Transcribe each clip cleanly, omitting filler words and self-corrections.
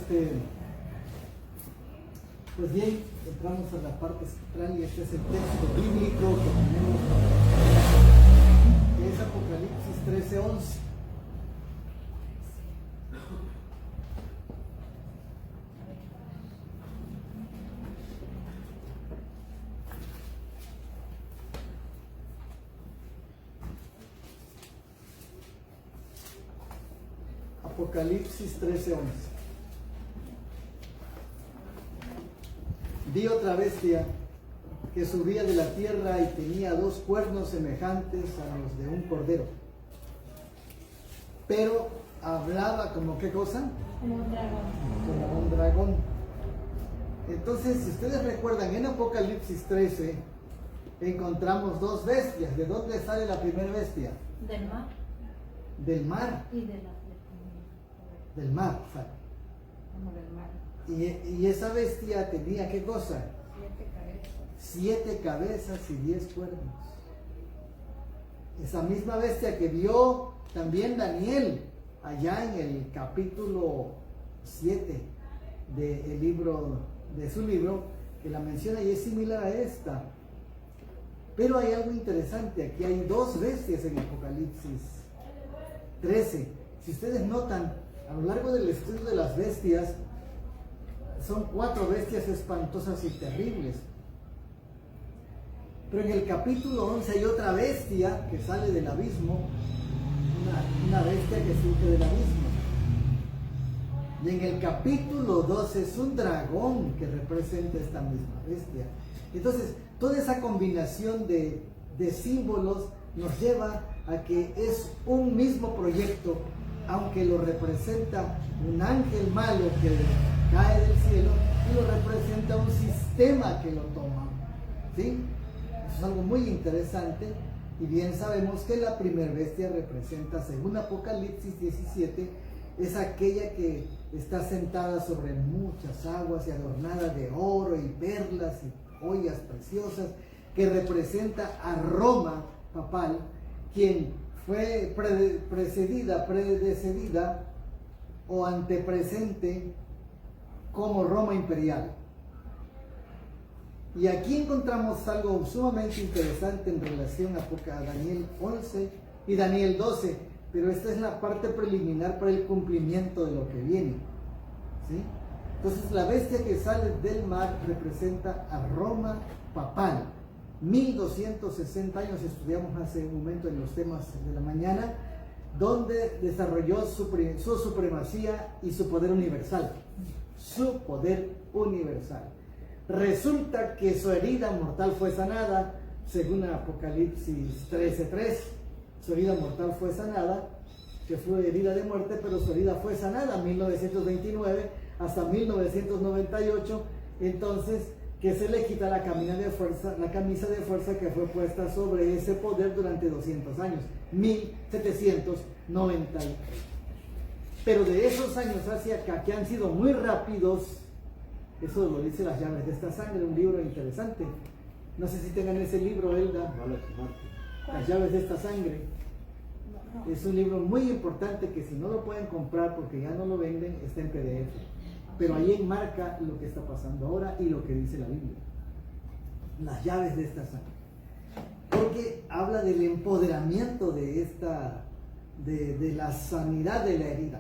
Pues bien, entramos a la parte central y este es el texto bíblico que tenemos, que es Apocalipsis 13:11. Apocalipsis 13:11. Vi otra bestia que subía de la tierra y tenía dos cuernos semejantes a los de un cordero. Pero hablaba como ¿qué cosa? Como un dragón. Como un dragón. Entonces, si ustedes recuerdan, en Apocalipsis 13 encontramos dos bestias. ¿De dónde sale la primera bestia? Del mar Del mar. y de la Del mar sale. como del mar. Y esa bestia tenía ¿qué cosa? 7 cabezas. 7 cabezas y 10 cuernos. Esa misma bestia que vio también Daniel allá en el capítulo 7 del libro, de su libro, que la menciona y es similar a esta. Pero hay algo interesante, aquí hay dos bestias en Apocalipsis 13. Si ustedes notan, a lo largo del estudio de las bestias, son 4 bestias espantosas y terribles. Pero en el capítulo 11 hay otra bestia que sale del abismo, una bestia que surge del abismo. Y en el capítulo 12 es un dragón que representa esta misma bestia. Entonces, toda esa combinación de símbolos nos lleva a que es un mismo proyecto, aunque lo representa un ángel malo que cae del cielo y lo representa un sistema que lo toma. ¿Sí? Eso es algo muy interesante. Y bien sabemos que la primera bestia representa, según Apocalipsis 17, es aquella que está sentada sobre muchas aguas y adornada de oro y perlas y joyas preciosas, que representa a Roma papal, quien fue predecedida o antepresente como Roma imperial. Y aquí encontramos algo sumamente interesante en relación a Daniel 11 y Daniel 12, pero esta es la parte preliminar para el cumplimiento de lo que viene. ¿Sí? Entonces la bestia que sale del mar representa a Roma papal. 1260 años estudiamos hace un momento en los temas de la mañana, donde desarrolló su supremacía y su poder universal. Su poder universal. Resulta que su herida mortal fue sanada, según Apocalipsis 13:3. Su herida mortal fue sanada, que fue herida de muerte, pero su herida fue sanada 1929 hasta 1998. Entonces, que se le quita la camisa de fuerza que fue puesta sobre ese poder durante 200 años, 1790. Pero de esos años hacia acá, que han sido muy rápidos, eso lo dice Las llaves de esta sangre, un libro interesante. No sé si tengan ese libro, Elda. Las llaves de esta sangre. No. Es un libro muy importante que si no lo pueden comprar porque ya no lo venden, está en PDF. Pero ahí enmarca lo que está pasando ahora y lo que dice la Biblia. Las llaves de esta sangre. Porque habla del empoderamiento de la sanidad de la herida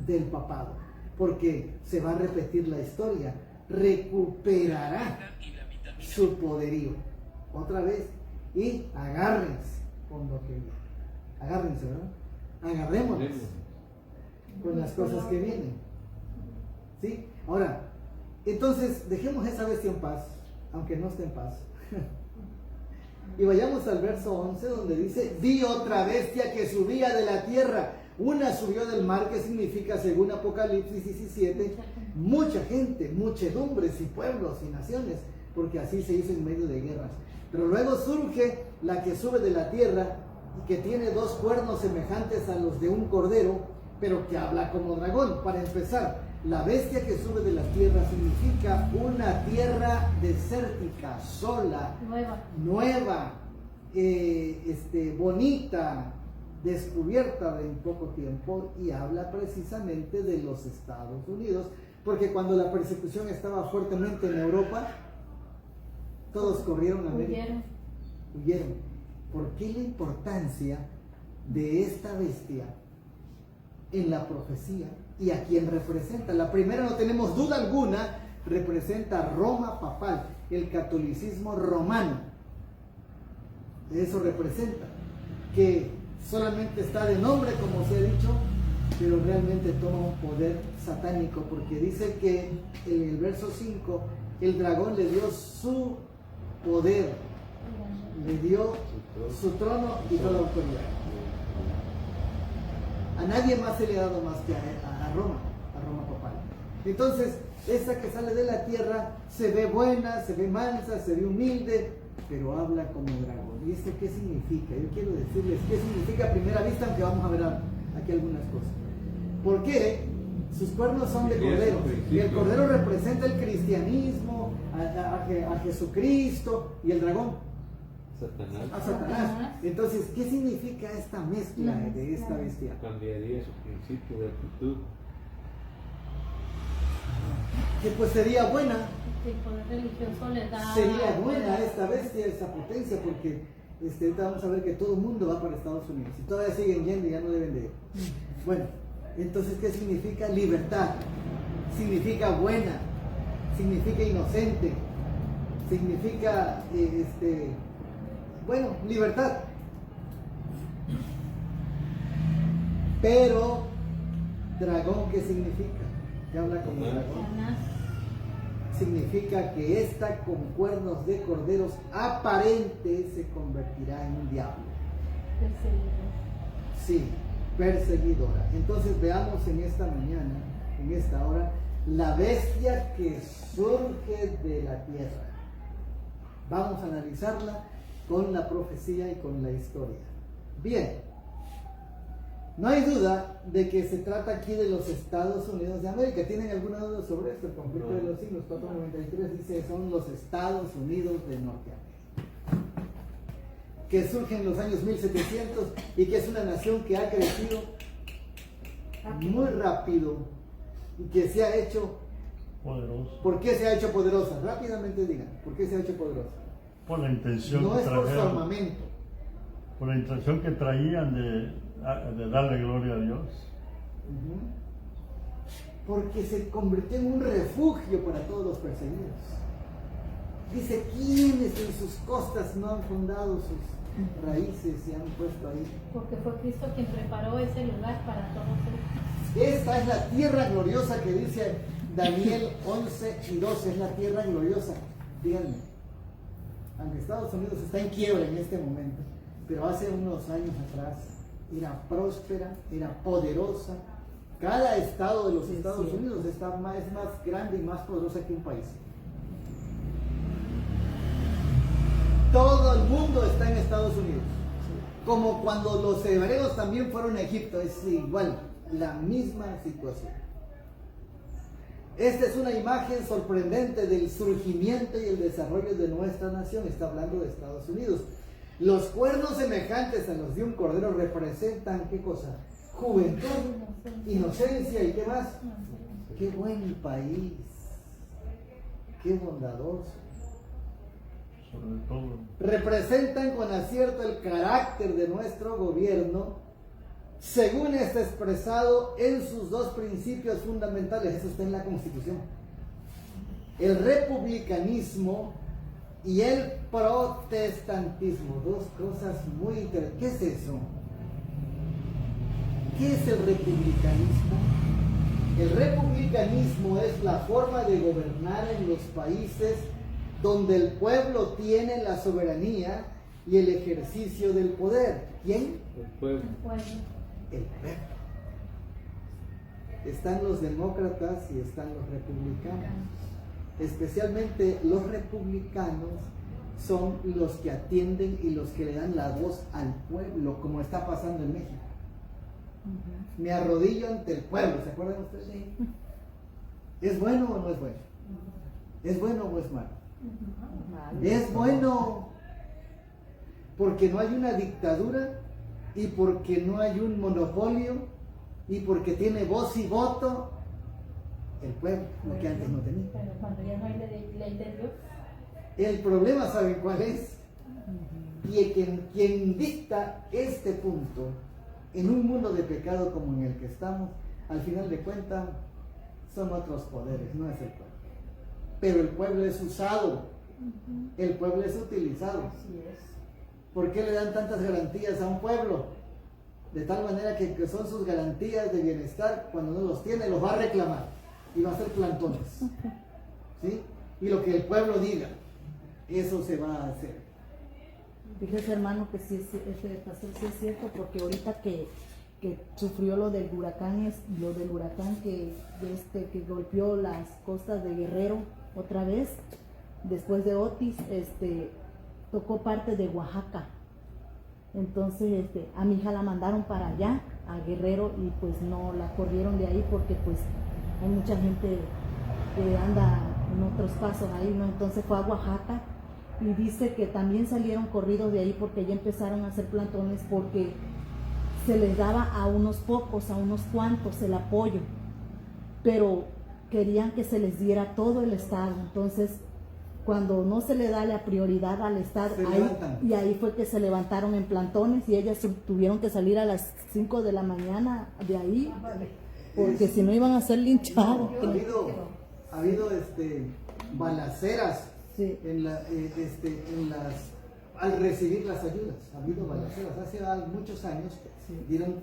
del papado. Porque se va a repetir la historia. Recuperará su poderío. Otra vez. Y agárrense con lo que viene. Agárrense, ¿verdad? Agarrémonos con las cosas que vienen. ¿Sí? Ahora, entonces dejemos esa bestia en paz, aunque no esté en paz. Y vayamos al verso 11, donde dice: vi otra bestia que subía de la tierra. Una subió del mar, que significa, según Apocalipsis 17, mucha gente, muchedumbres y pueblos y naciones, porque así se hizo en medio de guerras. Pero luego surge la que sube de la tierra y que tiene dos cuernos semejantes a los de un cordero, pero que habla como dragón. Para empezar, la bestia que sube de la tierra significa una tierra desértica, sola, nueva, bonita, descubierta en poco tiempo y habla precisamente de los Estados Unidos, porque cuando la persecución estaba fuertemente en Europa, todos corrieron a América. Huyeron. ¿Por qué la importancia de esta bestia en la profecía y a quien representa? La primera, no tenemos duda alguna, representa a Roma papal, el catolicismo romano. Eso representa que solamente está de nombre, como se ha dicho, pero realmente toma un poder satánico, porque dice que en el verso 5 el dragón le dio su poder, le dio su trono y toda autoridad. A nadie más se le ha dado más que a Roma papal. Entonces, esa que sale de la tierra se ve buena, se ve mansa, se ve humilde, pero habla como dragón. ¿Y esto qué significa? Yo quiero decirles qué significa a primera vista, aunque vamos a ver aquí algunas cosas. ¿Por qué? Sus cuernos son de cordero. Y el cordero representa el cristianismo, a Jesucristo, y el dragón a Satanás. Entonces, ¿qué significa esta mezcla de esta bestia? Cambiaría su principio de actitud. Que pues sería buena. El poder religioso le da. Sería buena esta bestia, esta potencia, porque ahorita vamos a ver que todo el mundo va para Estados Unidos. Y todavía siguen yendo y ya no deben de ir. Bueno, entonces, ¿qué significa? Libertad. Significa buena. Significa inocente. Significa, bueno, libertad. Pero, dragón, ¿qué significa? ¿Qué habla como dragón? Significa que esta con cuernos de corderos aparente se convertirá en un diablo. Sí, perseguidora. Entonces veamos en esta mañana, en esta hora, la bestia que surge de la tierra. Vamos a analizarla con la profecía y con la historia. Bien. No hay duda de que se trata aquí de los Estados Unidos de América. ¿Tienen alguna duda sobre esto? El conflicto de los siglos 493 dice que son los Estados Unidos de Norteamérica, que surge en los años 1700 y que es una nación que ha crecido muy rápido y que se ha hecho poderosa. ¿Por qué se ha hecho poderosa? Rápidamente digan, ¿por qué se ha hecho poderosa? Por la intención no que es por su trajeron, armamento. por la intención que traían de darle gloria a Dios. Porque se convirtió en un refugio para todos los perseguidos. Dice, ¿quiénes en sus costas no han fundado sus raíces y han puesto ahí? Porque fue Cristo quien preparó ese lugar para todos ellos. Esta es la tierra gloriosa que dice Daniel 11 y 12, es la tierra gloriosa. Díganme, aunque Estados Unidos está en quiebra en este momento, pero hace unos años atrás era próspera, era poderosa. Cada estado de los Estados Unidos es más grande y más poderosa que un país. Todo el mundo está en Estados Unidos. Como cuando los hebreos también fueron a Egipto, es igual, la misma situación. Esta es una imagen sorprendente del surgimiento y el desarrollo de nuestra nación. Está hablando de Estados Unidos. Los cuernos semejantes a los de un cordero representan, ¿qué cosa? Juventud, inocencia y ¿qué más? Qué buen país, qué bondadoso. Sobre todo. Representan con acierto el carácter de nuestro gobierno, según está expresado en sus dos principios fundamentales. Eso está en la Constitución: el republicanismo y el protestantismo. Dos cosas muy interesantes. ¿Qué es eso? ¿Qué es el republicanismo? El republicanismo es la forma de gobernar en los países donde el pueblo tiene la soberanía y el ejercicio del poder. ¿Quién? El pueblo. El pueblo. Están los demócratas y están los republicanos. Especialmente los republicanos son los que atienden y los que le dan la voz al pueblo, como está pasando en México. Me arrodillo ante el pueblo, ¿se acuerdan ustedes? Sí. ¿Es bueno o no es bueno? ¿Es bueno o es malo? Es bueno, porque no hay una dictadura y porque no hay un monopolio y porque tiene voz y voto el pueblo, lo que antes no tenía. Pero cuando ya no hay ley de Dios, El problema, ¿saben cuál es? Y quien dicta este punto en un mundo de pecado como en el que estamos, al final de cuentas son otros poderes, no es el pueblo. Pero el pueblo es usado, el pueblo es utilizado. así es. ¿Por qué le dan tantas garantías a un pueblo? De tal manera que son sus garantías de bienestar, cuando no los tiene, los va a reclamar y va a hacer plantones. ¿Sí? Y lo que el pueblo diga, eso se va a hacer. Fíjese, hermano, que sí, pastor, sí es cierto, porque ahorita que sufrió lo del huracán que golpeó las costas de Guerrero otra vez, después de Otis, tocó parte de Oaxaca. Entonces, a mi hija la mandaron para allá, a Guerrero, y pues no la corrieron de ahí porque pues hay mucha gente que anda en otros pasos ahí, ¿no? Entonces fue a Oaxaca. Y dice que también salieron corridos de ahí porque ya empezaron a hacer plantones porque se les daba a unos pocos, a unos cuantos el apoyo, pero querían que se les diera todo el Estado. Entonces, cuando no se le da la prioridad al Estado, ahí fue que se levantaron en plantones y ellas tuvieron que salir a las 5 de la mañana de ahí, porque si no iban a ser linchados. Ha habido balaceras. Sí. Al recibir las ayudas, ha habido balaceras. Hace muchos años dieron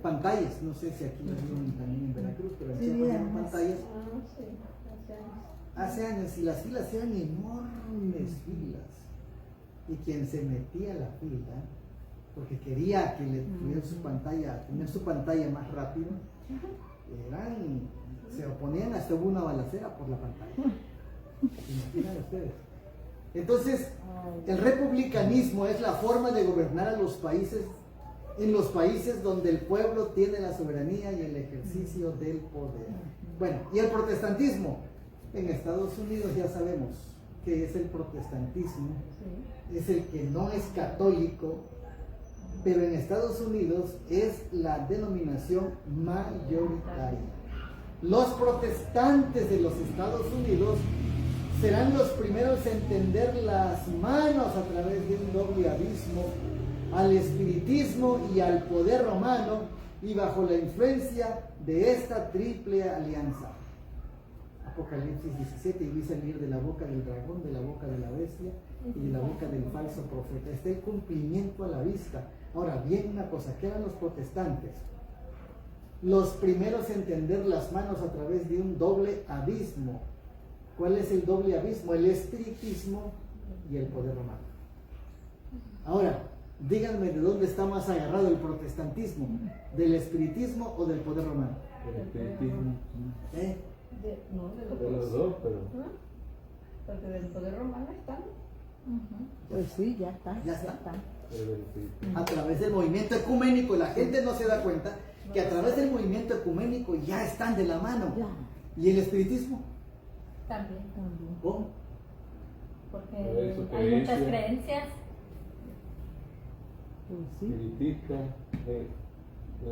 pantallas, no sé si aquí también en Veracruz, pero aquí dieron pantallas. Hace años, y las filas eran enormes filas. Y quien se metía a la fila, porque quería que le tuvieran su pantalla, tener su pantalla más rápido, se oponían, hasta hubo una balacera por la pantalla. Imaginen ustedes. Entonces, el republicanismo es la forma de gobernar a los países, en los países donde el pueblo tiene la soberanía y el ejercicio del poder. Bueno, y el protestantismo. En Estados Unidos ya sabemos que es el protestantismo, es el que no es católico, pero en Estados Unidos es la denominación mayoritaria. Los protestantes de los Estados Unidos serán los primeros en tender las manos a través de un doble abismo al espiritismo y al poder romano, y bajo la influencia de esta triple alianza. Apocalipsis 17, y vi salir de la boca del dragón, de la boca de la bestia y de la boca del falso profeta. Está el cumplimiento a la vista. Ahora, bien una cosa, ¿qué eran los protestantes? Los primeros en tender las manos a través de un doble abismo. ¿Cuál es el doble abismo? El espiritismo y el poder romano. Ahora, díganme de dónde está más agarrado el protestantismo, ¿del espiritismo o del poder romano? El espiritismo. de De los dos, pero. Porque del poder romano están. Pues sí, ya está. Pero del espiritismo. A través del movimiento ecuménico, la gente no se da cuenta que a través del movimiento ecuménico ya están de la mano. Ya. ¿Y el espiritismo? También. ¿Cómo? Porque Eso, hay muchas creencia. creencias. Pues sí. Espiritista,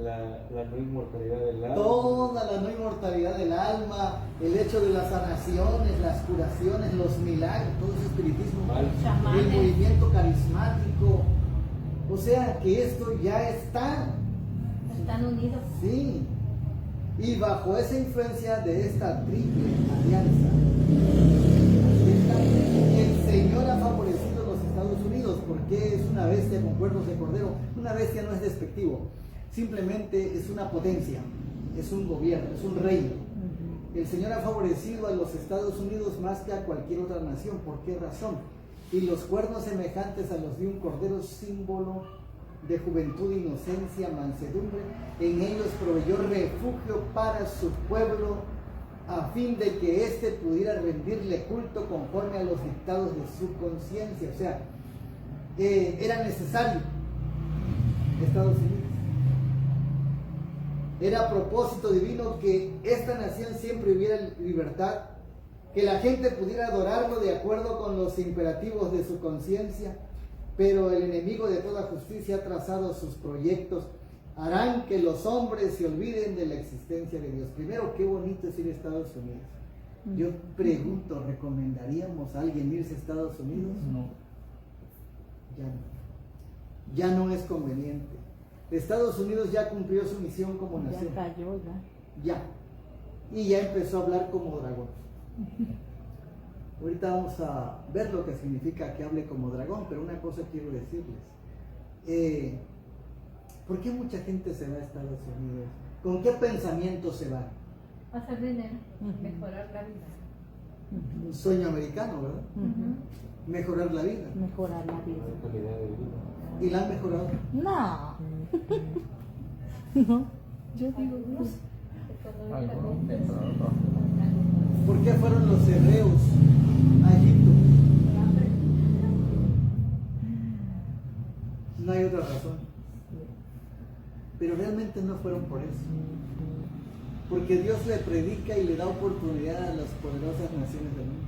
la no inmortalidad del alma. Toda la no inmortalidad del alma, el hecho de las sanaciones, las curaciones, los milagros, todo ese espiritismo, Mal. el Chamanes. movimiento carismático. O sea que esto ya está, Están unidos. sí. Y bajo esa influencia de esta triple alianza, el Señor ha favorecido a los Estados Unidos porque es una bestia con cuernos de cordero. Una bestia no es despectivo, simplemente es una potencia, es un gobierno, es un reino. El Señor ha favorecido a los Estados Unidos más que a cualquier otra nación. ¿Por qué razón? Y los cuernos semejantes a los de un cordero, símbolo de juventud, inocencia, mansedumbre, en ellos proveyó refugio para su pueblo, a fin de que éste pudiera rendirle culto conforme a los dictados de su conciencia. O sea, era necesario Estados Unidos. Era propósito divino que esta nación siempre hubiera libertad, que la gente pudiera adorarlo de acuerdo con los imperativos de su conciencia, pero el enemigo de toda justicia ha trazado sus proyectos, harán que los hombres se olviden de la existencia de Dios. Primero, qué bonito es ir a Estados Unidos. Yo pregunto, ¿recomendaríamos a alguien irse a Estados Unidos? No. Ya no. Ya no es conveniente. Estados Unidos ya cumplió su misión como nación. Ya cayó, ya. Ya. Y ya empezó a hablar como dragón. Ahorita vamos a ver lo que significa que hable como dragón, pero una cosa quiero decirles. ¿Por qué mucha gente se va a Estados Unidos? ¿Con qué pensamiento se va? Hacer dinero, mejorar la vida. Un sueño americano, ¿verdad? Mejorar la vida. Mejorar la vida. La calidad de vida. ¿Y la han mejorado? No. No. Yo digo, no. ¿Por qué fueron los hebreos a Egipto? No hay otra razón. Pero realmente no fueron por eso. Porque Dios le predica y le da oportunidad a las poderosas naciones del mundo.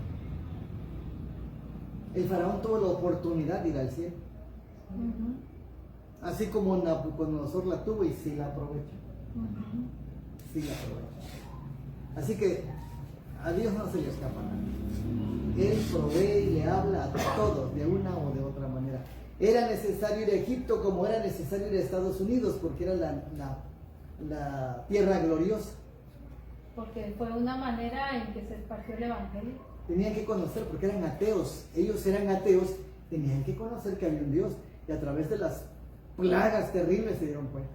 El faraón tuvo la oportunidad de ir al cielo. Así como Nabucodonosor la tuvo y sí la aprovechó. Sí la aprovechó. Así que a Dios no se le escapa nada. Él provee y le habla a todos de una o de otra manera. Era necesario ir a Egipto como era necesario ir a Estados Unidos porque era la tierra gloriosa. Porque fue una manera en que se esparció el evangelio. Tenían que conocer porque eran ateos. Ellos eran ateos, tenían que conocer que había un Dios. Y a través de las plagas terribles se dieron cuenta.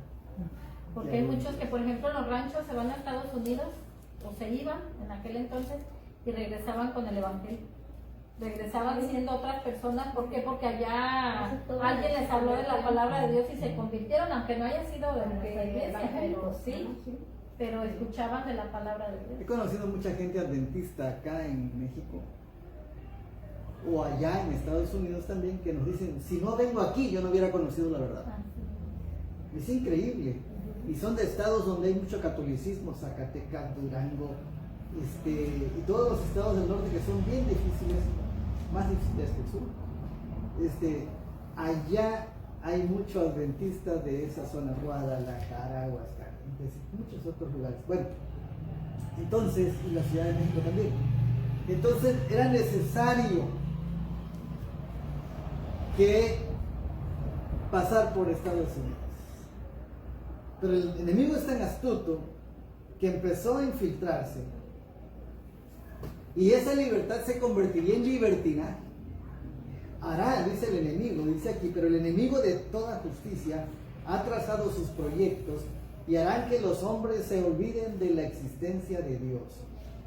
Porque hay muchos que, por ejemplo, en los ranchos se van a Estados Unidos, o se iban en aquel entonces, y regresaban con el evangelio. Regresaban siendo otras personas. ¿Por qué? Porque allá alguien les habló de la palabra de Dios y se convirtieron, aunque no haya sido de la iglesia, pero sí, pero escuchaban de la palabra de He Dios. conocido mucha gente adventista acá en México o allá en Estados Unidos también que nos dicen, si no vengo aquí yo no hubiera conocido la verdad. Es increíble. Y son de estados donde hay mucho catolicismo, Zacatecas, Durango, y todos los estados del norte que son bien difíciles, más difíciles que el sur. Allá hay muchos adventistas de esa zona, Guadalajara, Aguascalientes, muchos otros lugares. Bueno, entonces, y la Ciudad de México también. Entonces era necesario que pasar por Estados Unidos. Pero el enemigo es tan astuto que empezó a infiltrarse y esa libertad se convertiría en libertinaje. Hará, dice el enemigo, dice aquí, pero el enemigo de toda justicia ha trazado sus proyectos y harán que los hombres se olviden de la existencia de Dios.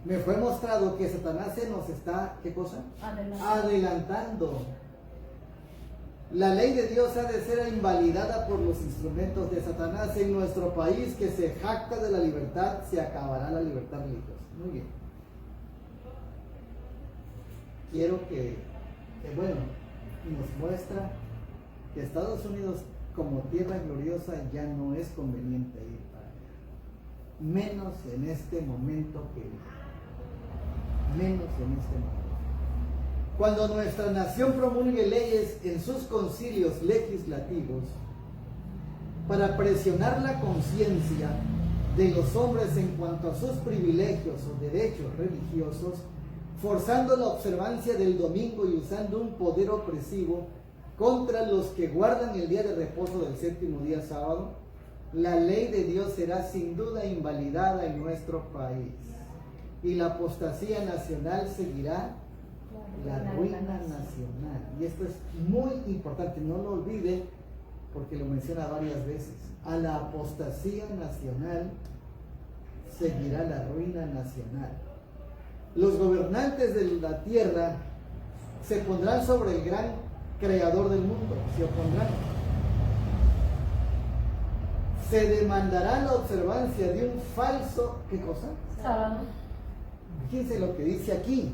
Me fue mostrado que Satanás se nos está, ¿qué cosa? Adelantando. La ley de Dios ha de ser invalidada por los instrumentos de Satanás. En nuestro país que se jacta de la libertad, se acabará la libertad religiosa. Muy bien. Quiero que bueno, nos muestra que Estados Unidos como tierra gloriosa ya no es conveniente ir para allá. Menos en este momento menos en este momento. Cuando nuestra nación promulgue leyes en sus concilios legislativos para presionar la conciencia de los hombres en cuanto a sus privilegios o derechos religiosos, forzando la observancia del domingo y usando un poder opresivo contra los que guardan el día de reposo del séptimo día sábado, la ley de Dios será sin duda invalidada en nuestro país y la apostasía nacional seguirá la ruina nacional. Y esto es muy importante, no lo olviden porque lo menciona varias veces. A la apostasía nacional seguirá la ruina nacional. Los gobernantes de la tierra se pondrán sobre el gran creador del mundo, se opondrán. Se demandará la observancia de un falso, ¿qué cosa? Sábado. Fíjense lo que dice aquí,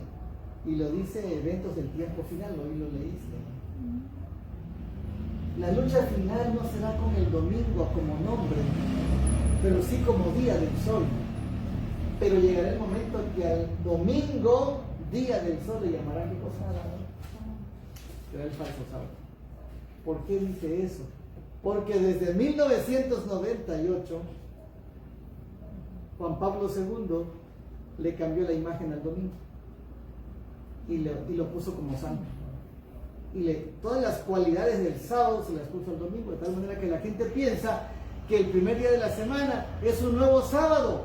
y lo dice Eventos del Tiempo Final, hoy lo leíste. La lucha final no será con el domingo como nombre, pero sí como día del sol. Pero llegará el momento en que al domingo, día del sol, le llamarán ¿qué cosa? Será el falso sábado. ¿Por qué dice eso? Porque desde 1998 Juan Pablo II le cambió la imagen al domingo y lo puso como santo. Y todas las cualidades del sábado se las puso al domingo, de tal manera que la gente piensa que el primer día de la semana es un nuevo sábado,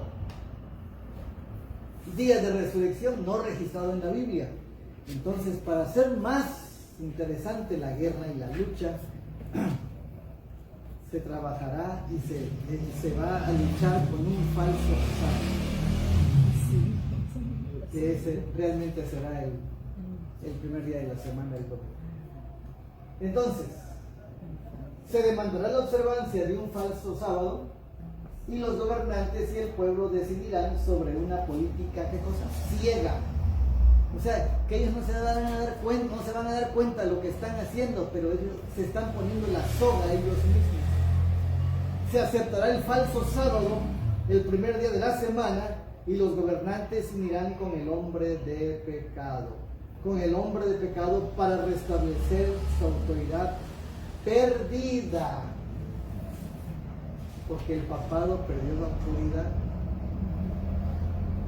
día de resurrección no registrado en la Biblia. Entonces, para hacer más interesante la guerra y la lucha, se trabajará y se va a luchar con un falso sábado, que ese realmente será el primer día de la semana del domingo. Entonces, se demandará la observancia de un falso sábado y los gobernantes y el pueblo decidirán sobre una política, ¿qué cosa? Ciega. O sea, que ellos no se van a dar cuenta de lo que están haciendo, pero ellos se están poniendo la soga a ellos mismos. Se aceptará el falso sábado, el primer día de la semana, y los gobernantes unirán con el hombre de pecado, para restablecer su autoridad perdida, porque el papado perdió la autoridad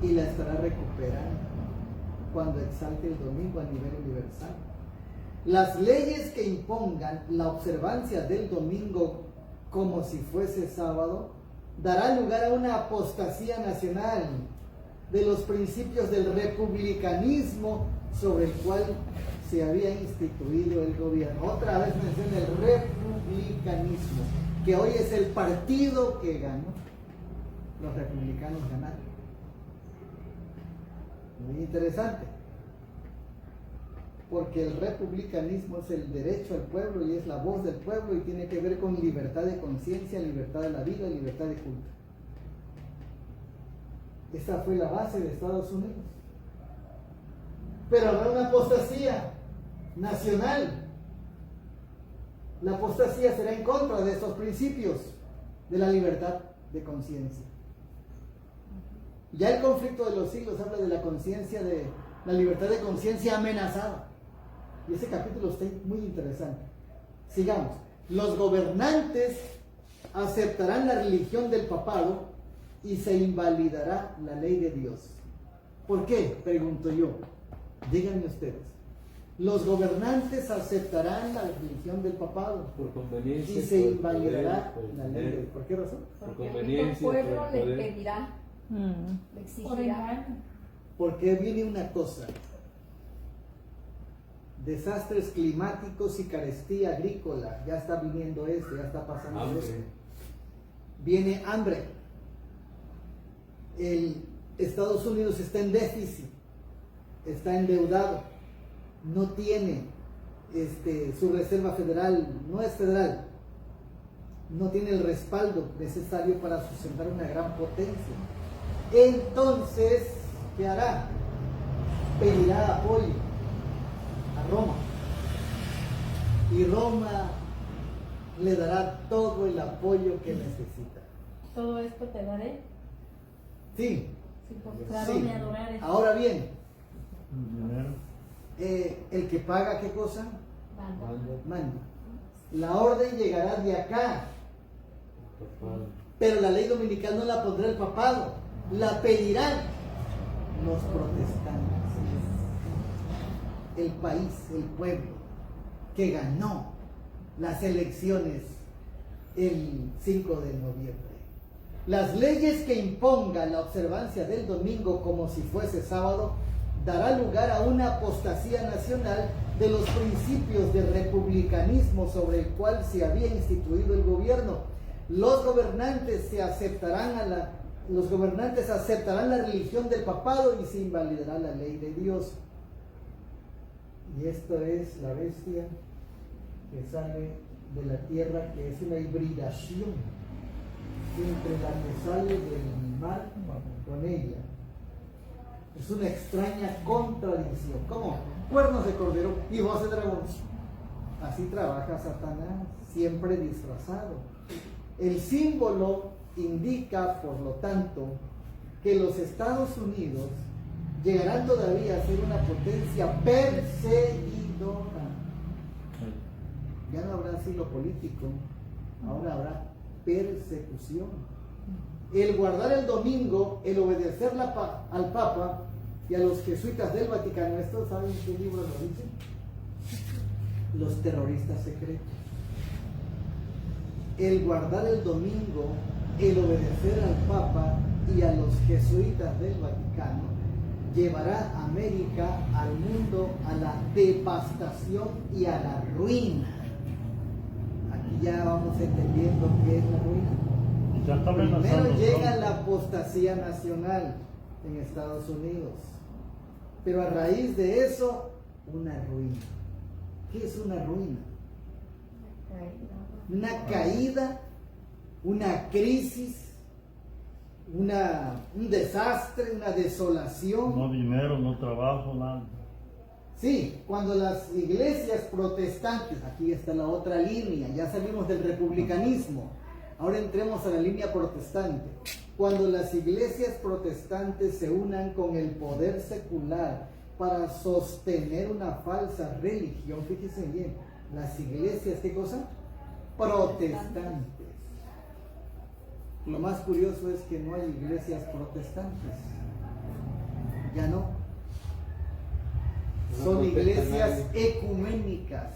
y la estará recuperando cuando exalte el domingo a nivel universal. Las leyes que impongan la observancia del domingo como si fuese sábado dará lugar a una apostasía nacional de los principios del republicanismo sobre el cual se había instituido el gobierno. Otra vez menciona el republicanismo, que hoy es el partido que ganó. Los republicanos ganaron. Muy interesante, porque el republicanismo es el derecho al pueblo y es la voz del pueblo y tiene que ver con libertad de conciencia, libertad de la vida, libertad de culto. Esta fue la base de Estados Unidos. Pero habrá una apostasía nacional. La apostasía será en contra de estos principios de la libertad de conciencia. Ya el conflicto de los siglos habla de la conciencia, de la libertad de conciencia amenazada. Y ese capítulo está muy interesante. Sigamos. Los gobernantes aceptarán la religión del papado y se invalidará la ley de Dios. ¿Por qué? Pregunto yo. Díganme ustedes. Los gobernantes aceptarán la religión del papado por conveniencia, y se por invalidará poder, por la ley de Dios. ¿Por qué razón? Porque conveniencia, el pueblo por le poder. pedirá, le exigirá. Porque viene una cosa: desastres climáticos y carestía agrícola. Ya está viniendo esto, ya está pasando Hambre. esto. Viene hambre. Estados Unidos está en déficit, está endeudado, no tiene su reserva federal, no es federal, no tiene el respaldo necesario para sustentar una gran potencia. Entonces, ¿qué hará? Pedirá apoyo a Roma, y Roma le dará todo el apoyo que necesita. Todo esto te daré. Sí, Si postrado sí. me adorares. Ahora bien, Dinero. el que paga, ¿qué cosa? Manda. Manda. La orden llegará de acá, Papado. pero la ley dominical no la pondrá el papado, la pedirán los protestantes, el país, el pueblo que ganó las elecciones el 5 de noviembre. Las leyes que impongan la observancia del domingo como si fuese sábado dará lugar a una apostasía nacional de los principios de republicanismo sobre el cual se había instituido el gobierno. Los gobernantes aceptarán la religión del papado y se invalidará la ley de Dios. Y esto es la bestia que sale de la tierra, que es una hibridación entre la que sale del mar con ella. Es una extraña contradicción. ¿Cómo? Cuernos de cordero y voz de dragón. Así trabaja Satanás, siempre disfrazado. El símbolo indica, por lo tanto, que los Estados Unidos llegarán todavía a ser una potencia perseguidora. Ya no habrá asilo político, ahora habrá persecución. El guardar el domingo, el obedecer al Papa y a los jesuitas del Vaticano, ¿esto saben qué libro lo dicen? Los terroristas secretos. El guardar el domingo, el obedecer al Papa y a los jesuitas del Vaticano llevará a América, al mundo, a la devastación y a la ruina. Aquí ya vamos entendiendo qué es la ruina. Ya está amenazando. Primero llega la apostasía nacional en Estados Unidos, pero a raíz de eso, una ruina. ¿Qué es una ruina? Una caída, una crisis, un desastre, una desolación. No dinero, no trabajo, nada. Sí, cuando las iglesias protestantes, aquí está la otra línea, ya salimos del republicanismo, ahora entremos a la línea protestante. Cuando las iglesias protestantes se unan con el poder secular para sostener una falsa religión, fíjense bien, las iglesias, ¿qué cosa? Protestantes. Lo más curioso es que no hay iglesias protestantes. Ya no. Son iglesias ecuménicas.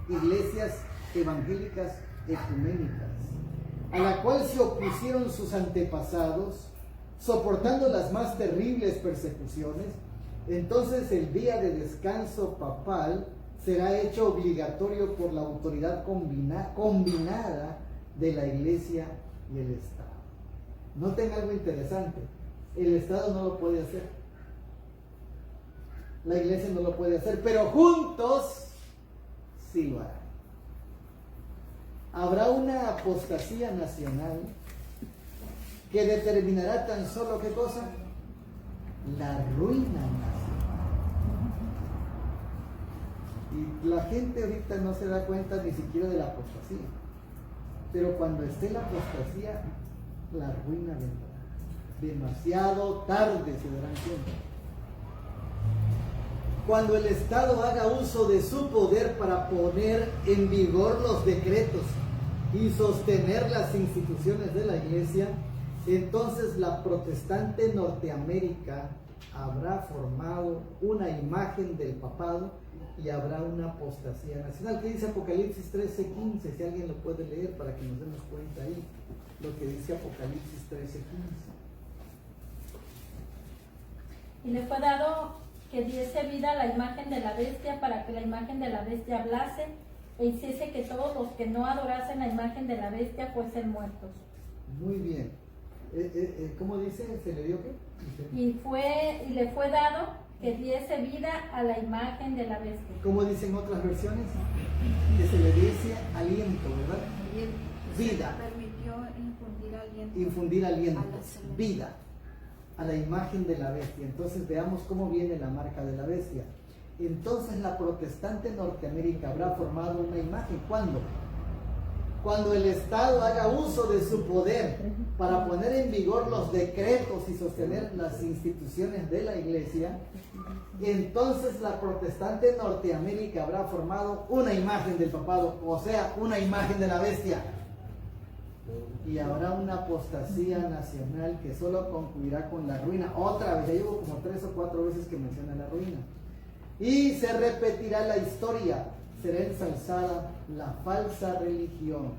Iglesias evangélicas ecuménicas. A la cual se opusieron sus antepasados, soportando las más terribles persecuciones. Entonces el día de descanso papal será hecho obligatorio por la autoridad combinada de la Iglesia y el Estado. Noten algo interesante, el Estado no lo puede hacer, la Iglesia no lo puede hacer, pero juntos sí lo harán. Habrá una apostasía nacional que determinará tan solo ¿qué cosa? La ruina nacional. Y la gente ahorita no se da cuenta ni siquiera de la apostasía. Pero cuando esté la apostasía, la ruina vendrá. Demasiado tarde se darán cuenta. Cuando el Estado haga uso de su poder para poner en vigor los decretos y sostener las instituciones de la Iglesia, entonces la protestante Norteamérica habrá formado una imagen del papado y habrá una apostasía nacional. ¿Qué dice Apocalipsis 13:15? Si alguien lo puede leer para que nos demos cuenta ahí, lo que dice Apocalipsis 13:15. Y le fue dado que diese vida a la imagen de la bestia, para que la imagen de la bestia hablase e hiciese que todos los que no adorasen la imagen de la bestia fuesen muertos. Muy bien. ¿Cómo dice? ¿Se le dio qué? Y le fue dado que diese vida a la imagen de la bestia. ¿Cómo dicen otras versiones? Que se le dice aliento, ¿verdad? Vida. Permitió Infundir aliento, a la celeste. vida a la imagen de la bestia. Entonces veamos cómo viene la marca de la bestia. Entonces la protestante Norteamérica habrá formado una imagen. ¿Cuándo? Cuando el Estado haga uso de su poder para poner en vigor los decretos y sostener las instituciones de la Iglesia, entonces la protestante Norteamérica habrá formado una imagen del papado, o sea, una imagen de la bestia. Y habrá una apostasía nacional que solo concluirá con la ruina. Otra vez, ya llevo como 3 o 4 veces que menciona la ruina. Y se repetirá la historia, será ensalzada la falsa religión.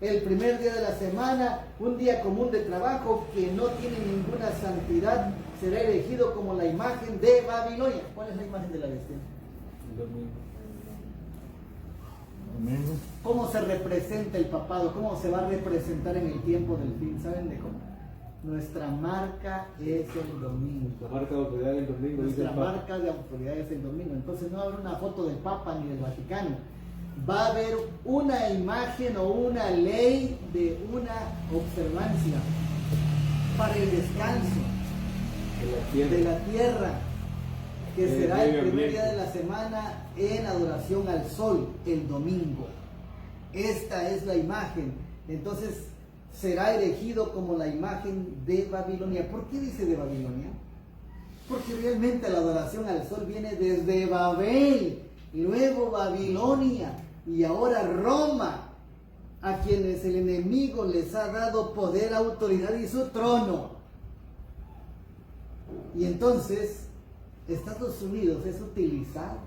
El primer día de la semana, un día común de trabajo que no tiene ninguna santidad, será elegido como la imagen de Babilonia. ¿Cuál es la imagen de la bestia? Domingo. ¿Cómo se representa el papado? ¿Cómo se va a representar en el tiempo del fin? ¿Saben de cómo? Nuestra marca es el domingo. La marca de autoridad del domingo. Nuestra marca de autoridad es el domingo. Entonces no va a haber una foto del Papa ni del Vaticano. Va a haber una imagen o una ley de una observancia para el descanso de la tierra, que será el primer día de la semana en adoración al sol, el domingo. Esta es la imagen. Entonces será elegido como la imagen de Babilonia. ¿Por qué dice de Babilonia? Porque realmente la adoración al sol viene desde Babel, luego Babilonia, Y ahora Roma, a quienes el enemigo les ha dado poder, autoridad y su trono. Y entonces Estados Unidos es utilizado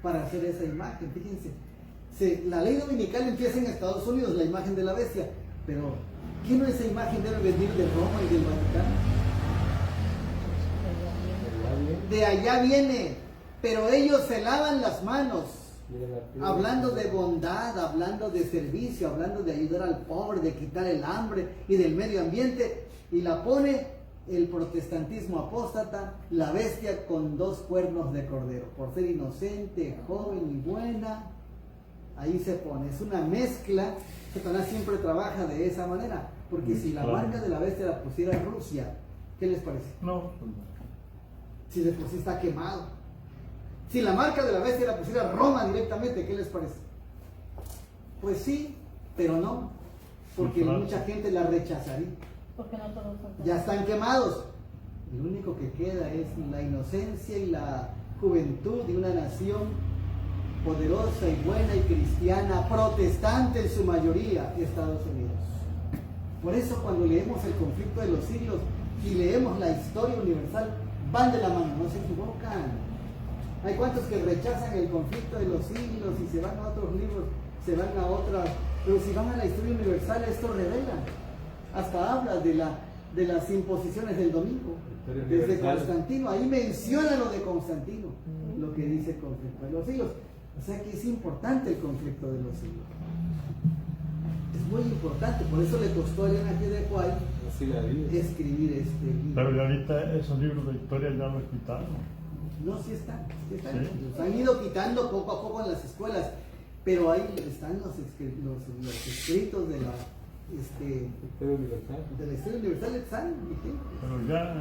para hacer esa imagen. Fíjense, la ley dominical empieza en Estados Unidos, la imagen de la bestia, pero ¿qué no esa imagen debe venir de Roma y del Vaticano? De allá viene, pero ellos se lavan las manos, hablando de bondad, hablando de servicio, hablando de ayudar al pobre, de quitar el hambre y del medio ambiente, y la pone el protestantismo apóstata, la bestia con 2 cuernos de cordero, por ser inocente, joven y buena. Ahí se pone, es una mezcla. Satanás siempre trabaja de esa manera, porque si la marca de la bestia la pusiera Rusia, ¿qué les parece? No. Si de por sí está quemado. Si la marca de la bestia la pusiera Roma directamente, ¿qué les parece? Pues sí, pero no, porque mucha gente la rechazaría. Porque no todos son. Ya están quemados. Lo único que queda es la inocencia y la juventud de una nación poderosa y buena y cristiana, protestante en su mayoría, Estados Unidos. Por eso cuando leemos el conflicto de los siglos y leemos la historia universal, van de la mano, no se equivocan. Hay cuantos que rechazan el conflicto de los siglos y se van a otros libros, se van a otras, pero si van a la historia universal, esto revela. Hasta habla de las imposiciones del domingo, desde Constantino, ahí menciona lo de Constantino, lo que dice el conflicto de los siglos. O sea que es importante el conflicto de los siglos. Es muy importante, por eso le costó a Elena G. de White escribir este libro. Pero ya ahorita esos libros de historia ya los quitaron. No, sí están. Sí. Los han ido quitando poco a poco en las escuelas, pero ahí están los escritos de la de la historia universal, están vigentes. Pero ya.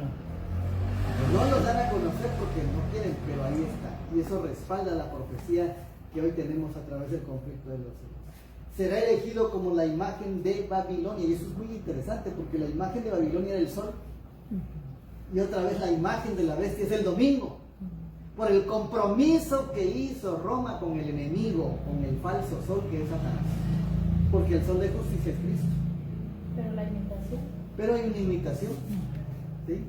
No los dan a conocer porque no quieren, pero ahí está. Y eso respalda la profecía que hoy tenemos a través del conflicto de los siglos. Será elegido como la imagen de Babilonia, y eso es muy interesante porque la imagen de Babilonia era el sol, y otra vez la imagen de la bestia es el domingo, por el compromiso que hizo Roma con el enemigo, con el falso sol que es Satanás, porque el sol de justicia es Cristo. Pero la imitación. Pero hay una imitación, ¿sí?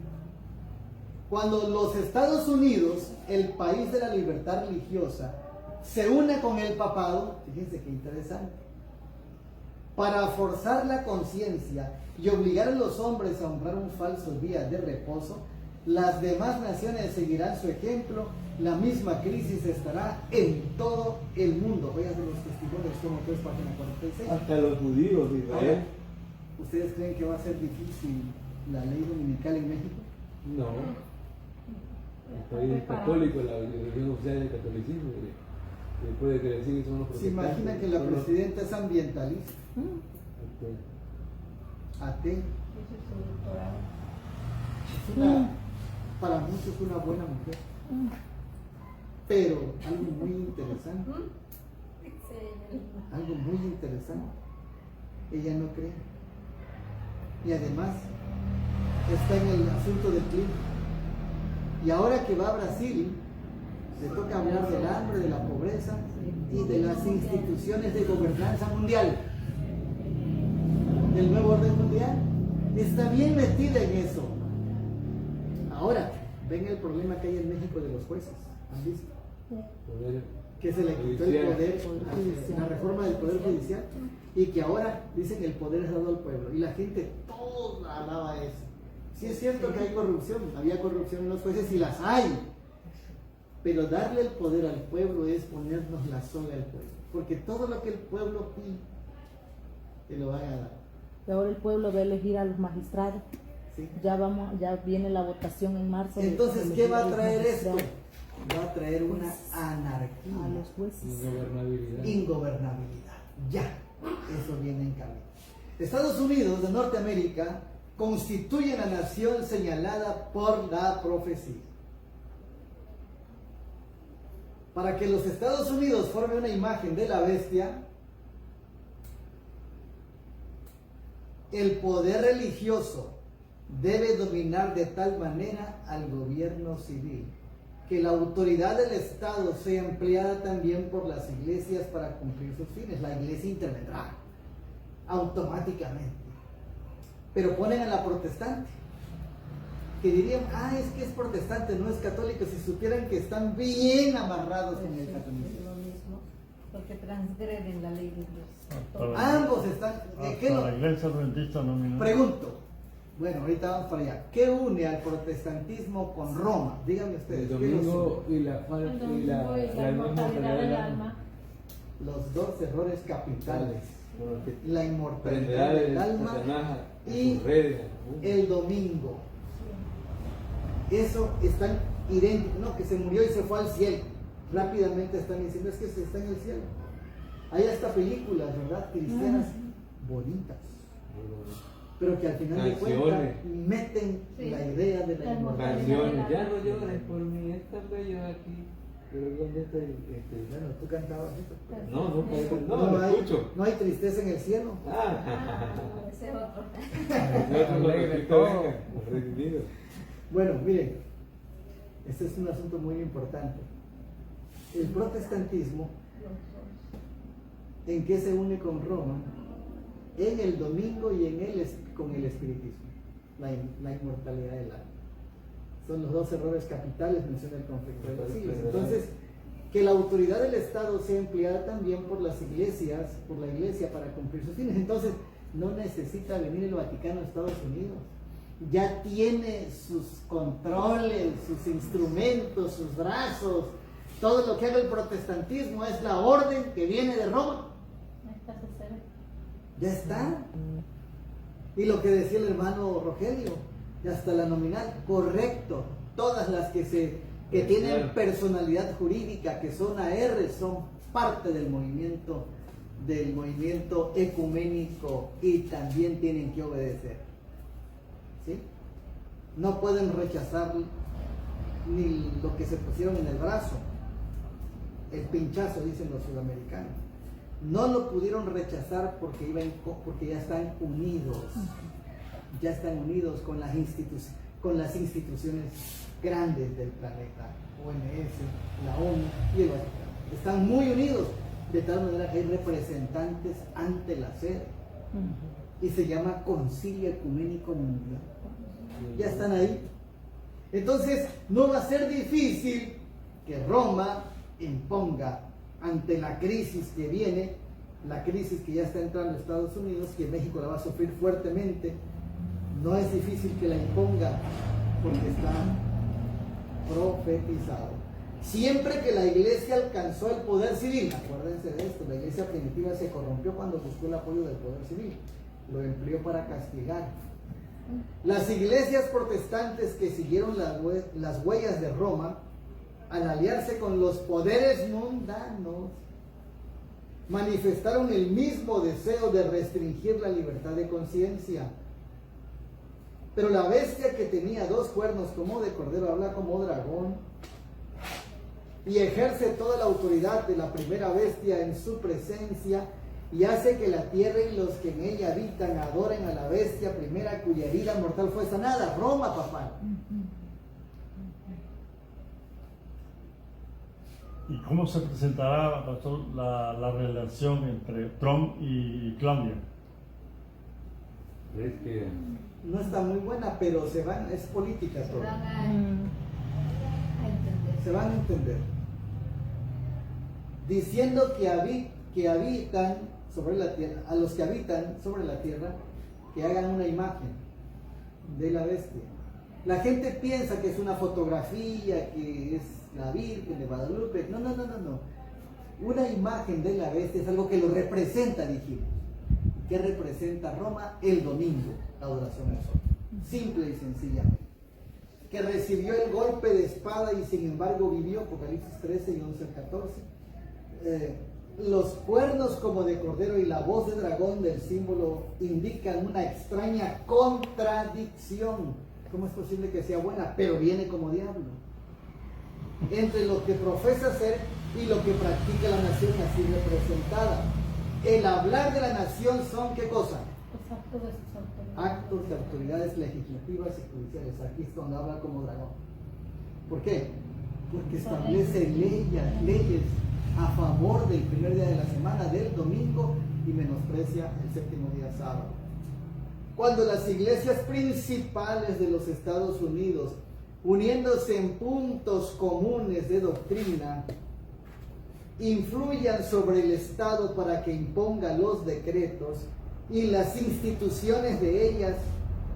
Cuando los Estados Unidos, el país de la libertad religiosa, se une con el papado, fíjense qué interesante, para forzar la conciencia y obligar a los hombres a honrar un falso día de reposo, las demás naciones seguirán su ejemplo. La misma crisis estará en todo el mundo. Voy a hacer los testimonios, tomo 3, página 46. Hasta los judíos de Israel. Ahora, ¿ustedes creen que va a ser difícil la ley dominical en México? No. El país católico, la religión oficial del catolicismo. Puede que decir que son los ¿Se imagina que la presidenta es ambientalista? Atea. Para muchos una buena mujer. Pero algo muy interesante. Algo muy interesante. Ella no cree. Y además está en el asunto del clima. Y ahora que va a Brasil, le toca hablar del hambre, de la pobreza y de las instituciones de gobernanza mundial, del nuevo orden mundial. Está bien metida en eso. Ahora, ven el problema que hay en México de los jueces. ¿Han visto? Que se le quitó el poder, la reforma del poder judicial, y que ahora dicen que el poder es dado al pueblo. Y la gente toda alaba eso. Sí es cierto que hay corrupción, había corrupción en los jueces y las hay. Pero darle el poder al pueblo es ponernos la soga al pueblo. Porque todo lo que el pueblo pide, te lo van a dar. Y ahora el pueblo va a elegir a los magistrados. ¿Sí? Ya viene la votación en marzo. Entonces, ¿qué va a traer esto? Va a traer una anarquía. A los jueces. Ingobernabilidad. Ya. Eso viene en camino. Estados Unidos de Norteamérica constituye la nación señalada por la profecía. Para que los Estados Unidos formen una imagen de la bestia, el poder religioso debe dominar de tal manera al gobierno civil que la autoridad del Estado sea empleada también por las iglesias para cumplir sus fines. La iglesia intervendrá automáticamente. Pero ponen a la protestante, que dirían, es que es protestante, no es católico, si supieran que están bien amarrados en el catolicismo. Lo mismo, porque transgreden la ley de Dios. Para- Ambos están... ¿qué Hasta no? la iglesia adventista nominal. Pregunto, bueno, ahorita vamos para allá. ¿Qué une al protestantismo con Roma? Díganme ustedes. El ¿qué los domingo une? y la El falta domingo y la inmortalidad del alma. Los dos errores capitales. Con lo que La inmortalidad prenderá del el alma Satanás y y sus redes. el domingo. Eso están idénticos. No, que se murió y se fue al cielo. Rápidamente están diciendo, es que se está en el cielo. Hay hasta películas, ¿verdad? Cristianas bonitas, pero que al final de cuentas Canciones. meten Sí. la idea de la La inmortalidad. Canciones, ya no llores por mí, está bello aquí. Pero ¿dónde está Bueno, tú cantabas eso. No, no hay, escucho. no hay tristeza en el cielo. Ese otro. Nosotros Alegre los todo. vengan, los redimidos. Bueno, miren, este es un asunto muy importante. El protestantismo, ¿en qué se une con Roma? En el domingo y con el espiritismo, la inmortalidad del alma. Son los dos errores capitales, menciona el conflicto de los siglos. Entonces, que la autoridad del Estado sea empleada también por las iglesias, por la iglesia para cumplir sus fines. Entonces, no necesita venir el Vaticano a Estados Unidos. Ya tiene sus controles, sus instrumentos, sus brazos. Todo lo que haga el protestantismo es la orden que viene de Roma. Ahí está su ser. Ya está. Y lo que decía el hermano Rogelio, y hasta la nominal, correcto. Todas las que tienen Claro. personalidad jurídica, que son AR, son parte del movimiento ecuménico y también tienen que obedecer. ¿Sí? No pueden rechazar ni lo que se pusieron en el brazo, el pinchazo, dicen los sudamericanos. No lo pudieron rechazar porque ya están unidos con las instituciones grandes del planeta, OMS, la ONU y el Vaticano. Están muy unidos, de tal manera que hay representantes ante la sede y se llama Concilio Ecuménico Mundial. Ya están ahí. Entonces, no va a ser difícil que Roma imponga ante la crisis que viene, la crisis que ya está entrando a Estados Unidos, que México la va a sufrir fuertemente. No es difícil que la imponga porque está profetizado. Siempre que la iglesia alcanzó el poder civil, acuérdense de esto, la iglesia primitiva se corrompió cuando buscó el apoyo del poder civil, lo empleó para castigar. Las iglesias protestantes que siguieron las huellas de Roma, al aliarse con los poderes mundanos, manifestaron el mismo deseo de restringir la libertad de conciencia. Pero la bestia que tenía dos cuernos como de cordero habla como dragón y ejerce toda la autoridad de la primera bestia en su presencia y hace que la tierra y los que en ella habitan adoren a la bestia primera cuya herida mortal fue sanada. Roma, papá. ¿Y cómo se presentará, pastor, la relación entre Trump y Claudia? Es que No está muy buena, pero es política Se todo. van a entender. Se van a entender. Diciendo que habitan sobre la tierra, a los que habitan sobre la tierra, que hagan una imagen de la bestia. La gente piensa que es una fotografía, que es la Virgen de Guadalupe. No. Una imagen de la bestia es algo que lo representa, dijimos. ¿Qué representa Roma? El domingo, la adoración al sol. Simple y sencillamente. Que recibió el golpe de espada y sin embargo vivió, Apocalipsis 13 y 11 al 14. Los cuernos como de cordero y la voz de dragón del símbolo indican una extraña contradicción. ¿Cómo es posible que sea buena, pero viene como diablo? Entre lo que profesa ser y lo que practica la nación así representada. El hablar de la nación son, ¿qué cosa? Los actos de sus autoridades. Actos de autoridades legislativas y judiciales. Aquí es donde habla como dragón. ¿Por qué? porque establece leyes a favor del primer día de la semana, del domingo, y menosprecia el séptimo día sábado. Cuando las iglesias principales de los Estados Unidos, uniéndose en puntos comunes de doctrina, influyan sobre el Estado para que imponga los decretos y las instituciones de ellas,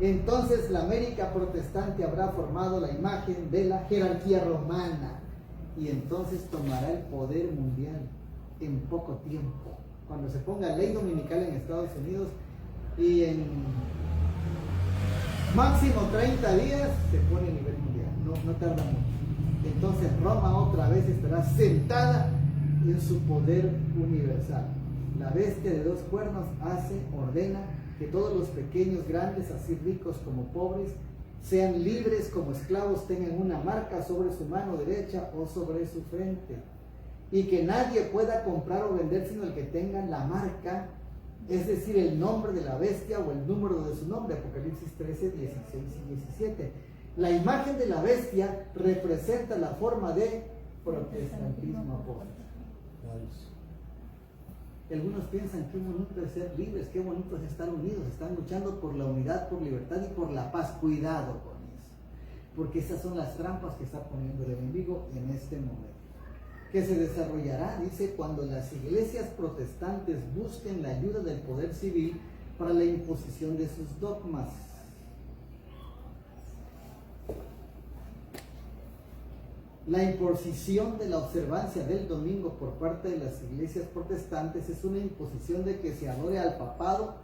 entonces la América protestante habrá formado la imagen de la jerarquía romana y entonces tomará el poder mundial en poco tiempo. Cuando se ponga ley dominical en Estados Unidos y en máximo 30 días se pone a nivel mundial, no tarda mucho. Entonces Roma otra vez estará sentada en su poder universal. La bestia de dos cuernos ordena que todos los pequeños, grandes, así ricos como pobres, sean libres como esclavos, tengan una marca sobre su mano derecha o sobre su frente, y que nadie pueda comprar o vender sino el que tenga la marca, es decir, el nombre de la bestia o el número de su nombre. Apocalipsis 13, 16 y 17. La imagen de la bestia representa la forma de protestantismo apóstata. Algunos piensan qué bonito es ser libres, qué bonito es estar unidos, están luchando por la unidad, por libertad y por la paz. Cuidado con eso, porque esas son las trampas que está poniendo el enemigo en este momento, que se desarrollará, dice, cuando las iglesias protestantes busquen la ayuda del poder civil para la imposición de sus dogmas. La imposición de la observancia del domingo por parte de las iglesias protestantes es una imposición de que se adore al papado,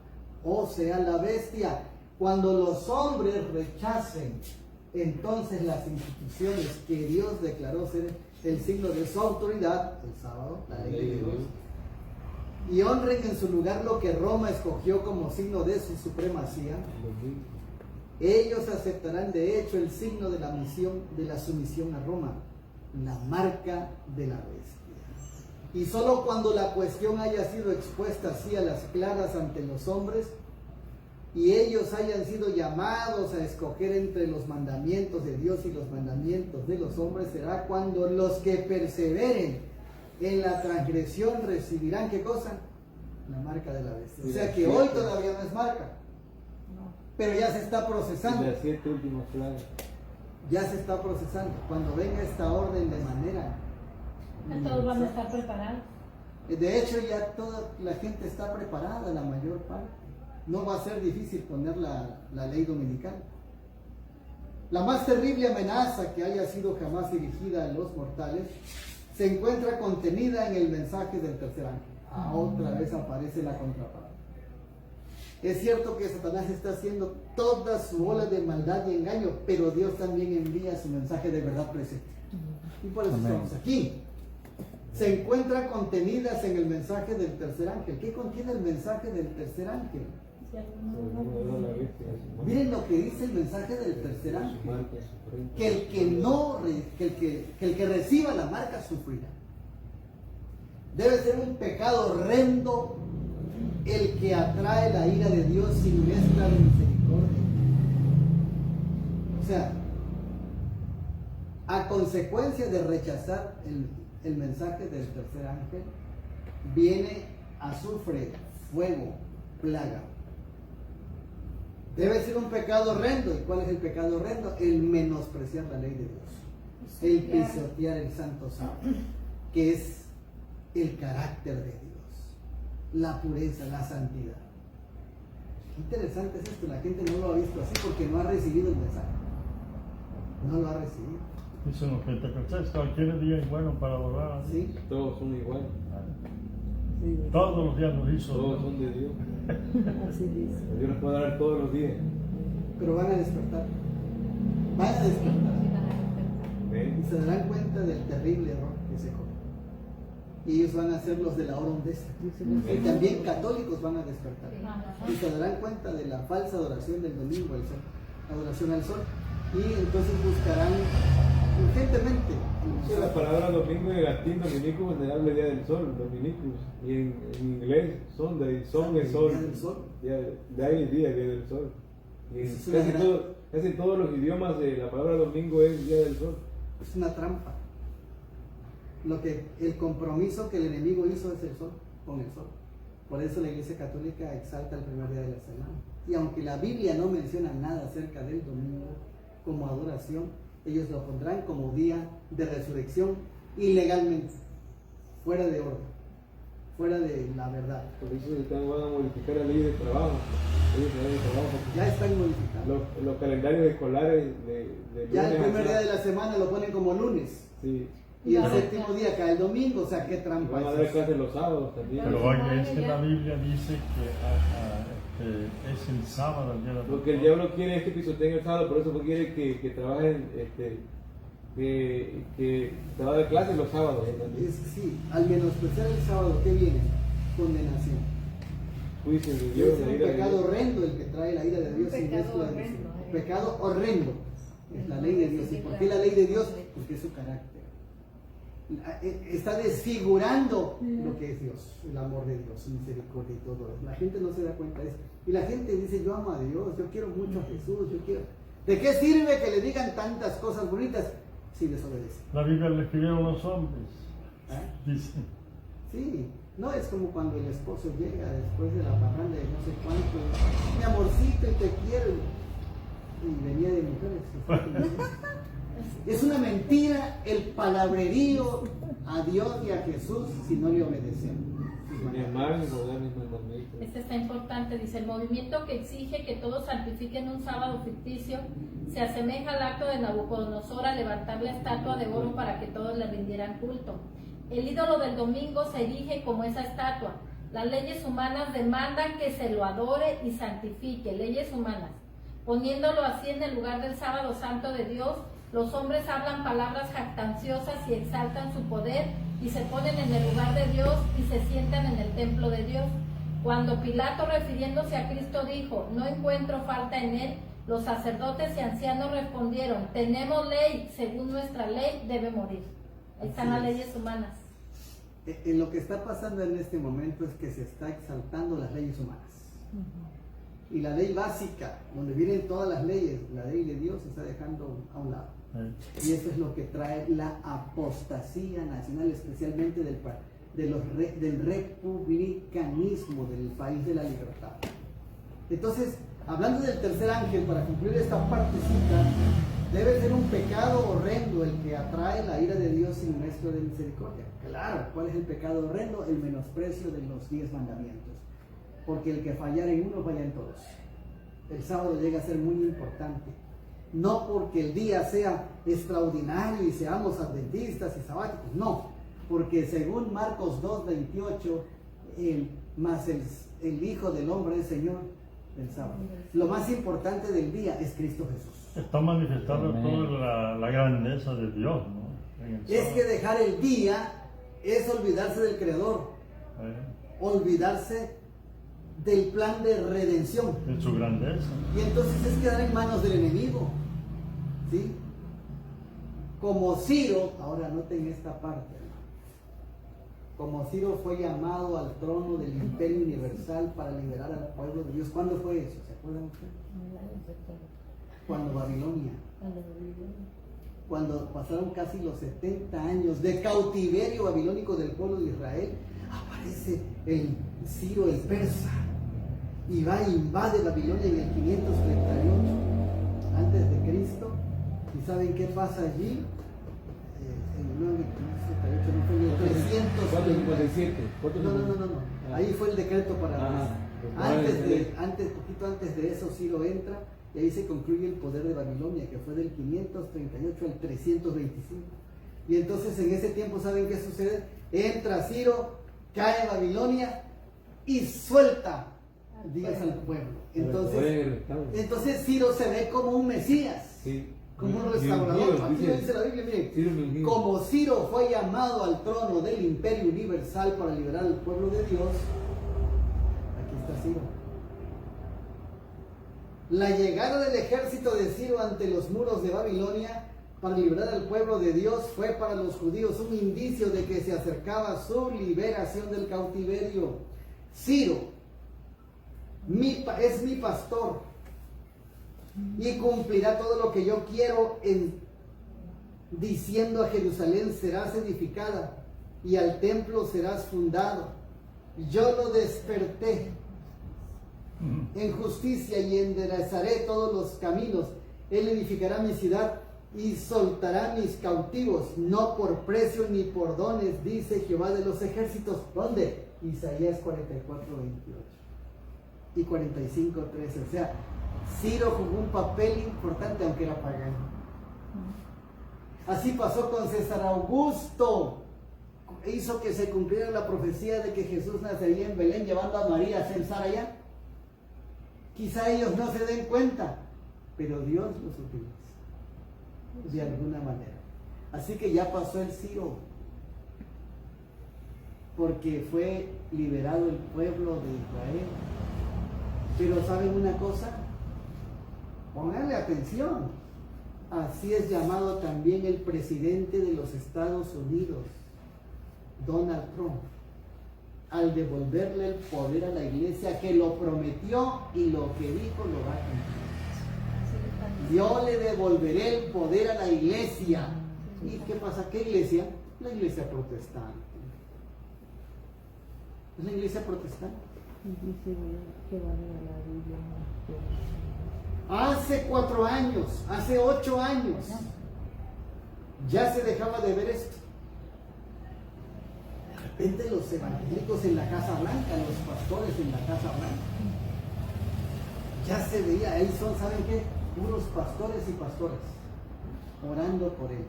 o sea, la bestia. Cuando los hombres rechacen entonces las instituciones que Dios declaró ser el signo de su autoridad, el sábado, la ley de Dios, y honren en su lugar lo que Roma escogió como signo de su supremacía, ellos aceptarán de hecho el signo de la sumisión a Roma, la marca de la bestia. Y solo cuando la cuestión haya sido expuesta así a las claras ante los hombres, y ellos hayan sido llamados a escoger entre los mandamientos de Dios y los mandamientos de los hombres, será cuando los que perseveren en la transgresión recibirán, ¿qué cosa? La marca de la bestia. O sea que hoy todavía no es marca, pero ya se está procesando. Las 7 últimas plagas. Ya se está procesando. Cuando venga esta orden de manera, Ya todos van a estar preparados. de hecho ya toda la gente está preparada, la mayor parte. No va a ser difícil poner la ley dominical. La más terrible amenaza que haya sido jamás dirigida a los mortales se encuentra contenida en el mensaje del tercer ángel. Otra vez aparece la contraparte. Es cierto que Satanás está haciendo toda su ola de maldad y engaño, pero Dios también envía su mensaje de verdad presente. Y por eso estamos aquí. Se encuentran contenidas en el mensaje del tercer ángel. ¿Qué contiene el mensaje del tercer ángel? Miren lo que dice el mensaje del tercer ángel. Que el que reciba la marca sufrirá. Debe ser un pecado horrendo el que atrae la ira de Dios sin mezcla de misericordia. O sea, a consecuencia de rechazar el mensaje del tercer ángel, viene azufre, fuego, plaga. Debe ser un pecado horrendo. ¿Y cuál es el pecado horrendo? El menospreciar la ley de Dios, el pisotear el santo sábado, que es el carácter de Dios, la pureza, la santidad. Qué interesante es esto. La gente no lo ha visto así porque no ha recibido el mensaje. No lo ha recibido. Dicen los pentecostales, cualquier día es bueno para adorar. ¿Sí? Todos son iguales. Sí, Todos los días los hizo. Todos son de Dios. así dice. Dios nos puede dar todos los días. Pero van a despertar. Van a despertar. ¿Ven? Y se darán cuenta del terrible error que se cometió. Y ellos van a ser los de la hora hondesa. Y también católicos van a despertar. Y se darán cuenta de la falsa adoración del domingo al sol, adoración al sol. Y entonces buscarán urgentemente. Sí, la palabra domingo en latín, dominicus, en habla día del sol, dominicus. Y en inglés, Sunday, son es sol. Día del sol. De ahí el día del sol. Y Es casi, una gran- casi en todos los idiomas la palabra domingo es día del sol. Es una trampa. el compromiso que el enemigo hizo es el sol, con el sol. Por eso la Iglesia Católica exalta el primer día de la semana. Y aunque la Biblia no menciona nada acerca del domingo como adoración, ellos lo pondrán como día de resurrección ilegalmente, fuera de orden, fuera de la verdad. Por eso van a modificar la ley de trabajo. Ya están modificados. Los calendarios escolares de Ya el lunes primer a- día de la semana lo ponen como lunes. Sí. Y el Claro. séptimo día cae el domingo, o sea, qué Y trampa van a es dar esa? clases los sábados también. Pero oiga, es que la Biblia dice que es el sábado el día de la Lo que el diablo quiere es que pisoteen el sábado, por eso no quiere que trabajen, que te va a dar clases los sábados. ¿Entendés? Sí, al menospreciar el sábado, ¿qué viene? Condenación. Juicio de Y Dios, es la un ira de pecado Dios. horrendo el que trae la ira de Dios. Un y pecado no es la horrendo, bendición. Pecado horrendo es la ley de Dios. ¿Y por qué la ley de Dios? Porque es su carácter. Está desfigurando lo que es Dios, el amor de Dios, su misericordia y todo eso. La gente no se da cuenta de eso. Y la gente dice, yo amo a Dios, yo quiero mucho a Jesús, yo quiero... ¿De qué sirve que le digan tantas cosas bonitas si desobedece? La Biblia le escribieron los hombres. ¿Ah? Dice, Sí, no es como cuando el esposo llega después de la parranda de no sé cuánto, mi amorcito, y te quiero, y venía de mujeres. Es una mentira el palabrerío a Dios y a Jesús si no le obedecemos. Ni amar ni guardar mis mandamientos. Este está importante, dice, el movimiento que exige que todos santifiquen un sábado ficticio se asemeja al acto de Nabucodonosor a levantar la estatua de oro para que todos le rindieran culto. El ídolo del domingo se erige como esa estatua. Las leyes humanas demandan que se lo adore y santifique, leyes humanas. Poniéndolo así en el lugar del sábado santo de Dios, los hombres hablan palabras jactanciosas y exaltan su poder y se ponen en el lugar de Dios y se sientan en el templo de Dios. Cuando Pilato, refiriéndose a Cristo, dijo, no encuentro falta en él, los sacerdotes y ancianos respondieron, tenemos ley, según nuestra ley debe morir. Ahí están las leyes humanas. En lo que está pasando en este momento es que se está exaltando las leyes humanas. Y la ley básica, donde vienen todas las leyes, la ley de Dios se está dejando a un lado. Y eso es lo que trae la apostasía nacional, especialmente del republicanismo, del país de la libertad. Entonces, hablando del tercer ángel, para concluir esta partecita, debe ser un pecado horrendo el que atrae la ira de Dios sin muestra de misericordia. Claro, ¿cuál es el pecado horrendo? El menosprecio de los 10 mandamientos. Porque el que fallara en uno, falla en todos. El sábado llega a ser muy importante. No porque el día sea extraordinario y seamos adventistas y sabáticos, no. Porque según Marcos 2:28, más el Hijo del Hombre es Señor del sábado. Lo más importante del día es Cristo Jesús. está manifestando toda la grandeza de Dios, ¿no? En el Es sábado. que dejar el día es olvidarse del Creador, olvidarse del plan de redención. En su grandeza. Y entonces es quedar en manos del enemigo. ¿Sí? Como Ciro, ahora noten esta parte, como Ciro fue llamado al trono del imperio universal para liberar al pueblo de Dios. ¿Cuándo fue eso? ¿Se acuerdan ustedes? Cuando Babilonia. Cuando pasaron casi los 70 años de cautiverio babilónico del pueblo de Israel, aparece el Ciro el persa y va e invade Babilonia en el 538 antes de Cristo. ¿Y saben qué pasa allí? En el 538 no fue en el 337. No. Ahí fue el decreto para poquito antes de eso Ciro entra y ahí se concluye el poder de Babilonia, que fue del 538 al 325. Y entonces en ese tiempo, ¿saben qué sucede? Entra Ciro, cae Babilonia y suelta Dios al pueblo. Entonces Ciro se ve como un Mesías, como un restaurador. Aquí lo dice la Biblia, miren, como Ciro fue llamado al trono del imperio universal para liberar al pueblo de Dios, aquí está Ciro. La llegada del ejército de Ciro ante los muros de Babilonia para liberar al pueblo de Dios fue para los judíos un indicio de que se acercaba su liberación del cautiverio. Ciro es mi pastor y cumplirá todo lo que yo quiero en diciendo a Jerusalén serás edificada y al templo serás fundado. Yo lo desperté en justicia y enderezaré todos los caminos. Él edificará mi ciudad y soltará mis cautivos, no por precio ni por dones, dice Jehová de los ejércitos. ¿Dónde? Isaías 44, 28 y 45, 13. O sea, Ciro jugó un papel importante aunque era pagano. Así pasó con César Augusto. Hizo que se cumpliera la profecía de que Jesús nacería en Belén llevando a María a censar allá. Quizá ellos no se den cuenta, pero Dios los utiliza de alguna manera. Así que ya pasó el Ciro, porque fue liberado el pueblo de Israel. Pero ¿saben una cosa? Pónganle atención. Así es llamado también el presidente de los Estados Unidos, Donald Trump, al devolverle el poder a la iglesia, que lo prometió y lo que dijo lo va a cumplir. Yo le devolveré el poder a la iglesia. ¿Y qué pasa? ¿Qué iglesia? La iglesia protestante. ¿Es la iglesia protestante? Hace 4 años, hace 8 años, ya se dejaba de ver esto. De repente los evangélicos en la Casa Blanca, los pastores en la Casa Blanca, ya se veía, ahí son, ¿saben qué? Puros pastores y pastoras orando por él.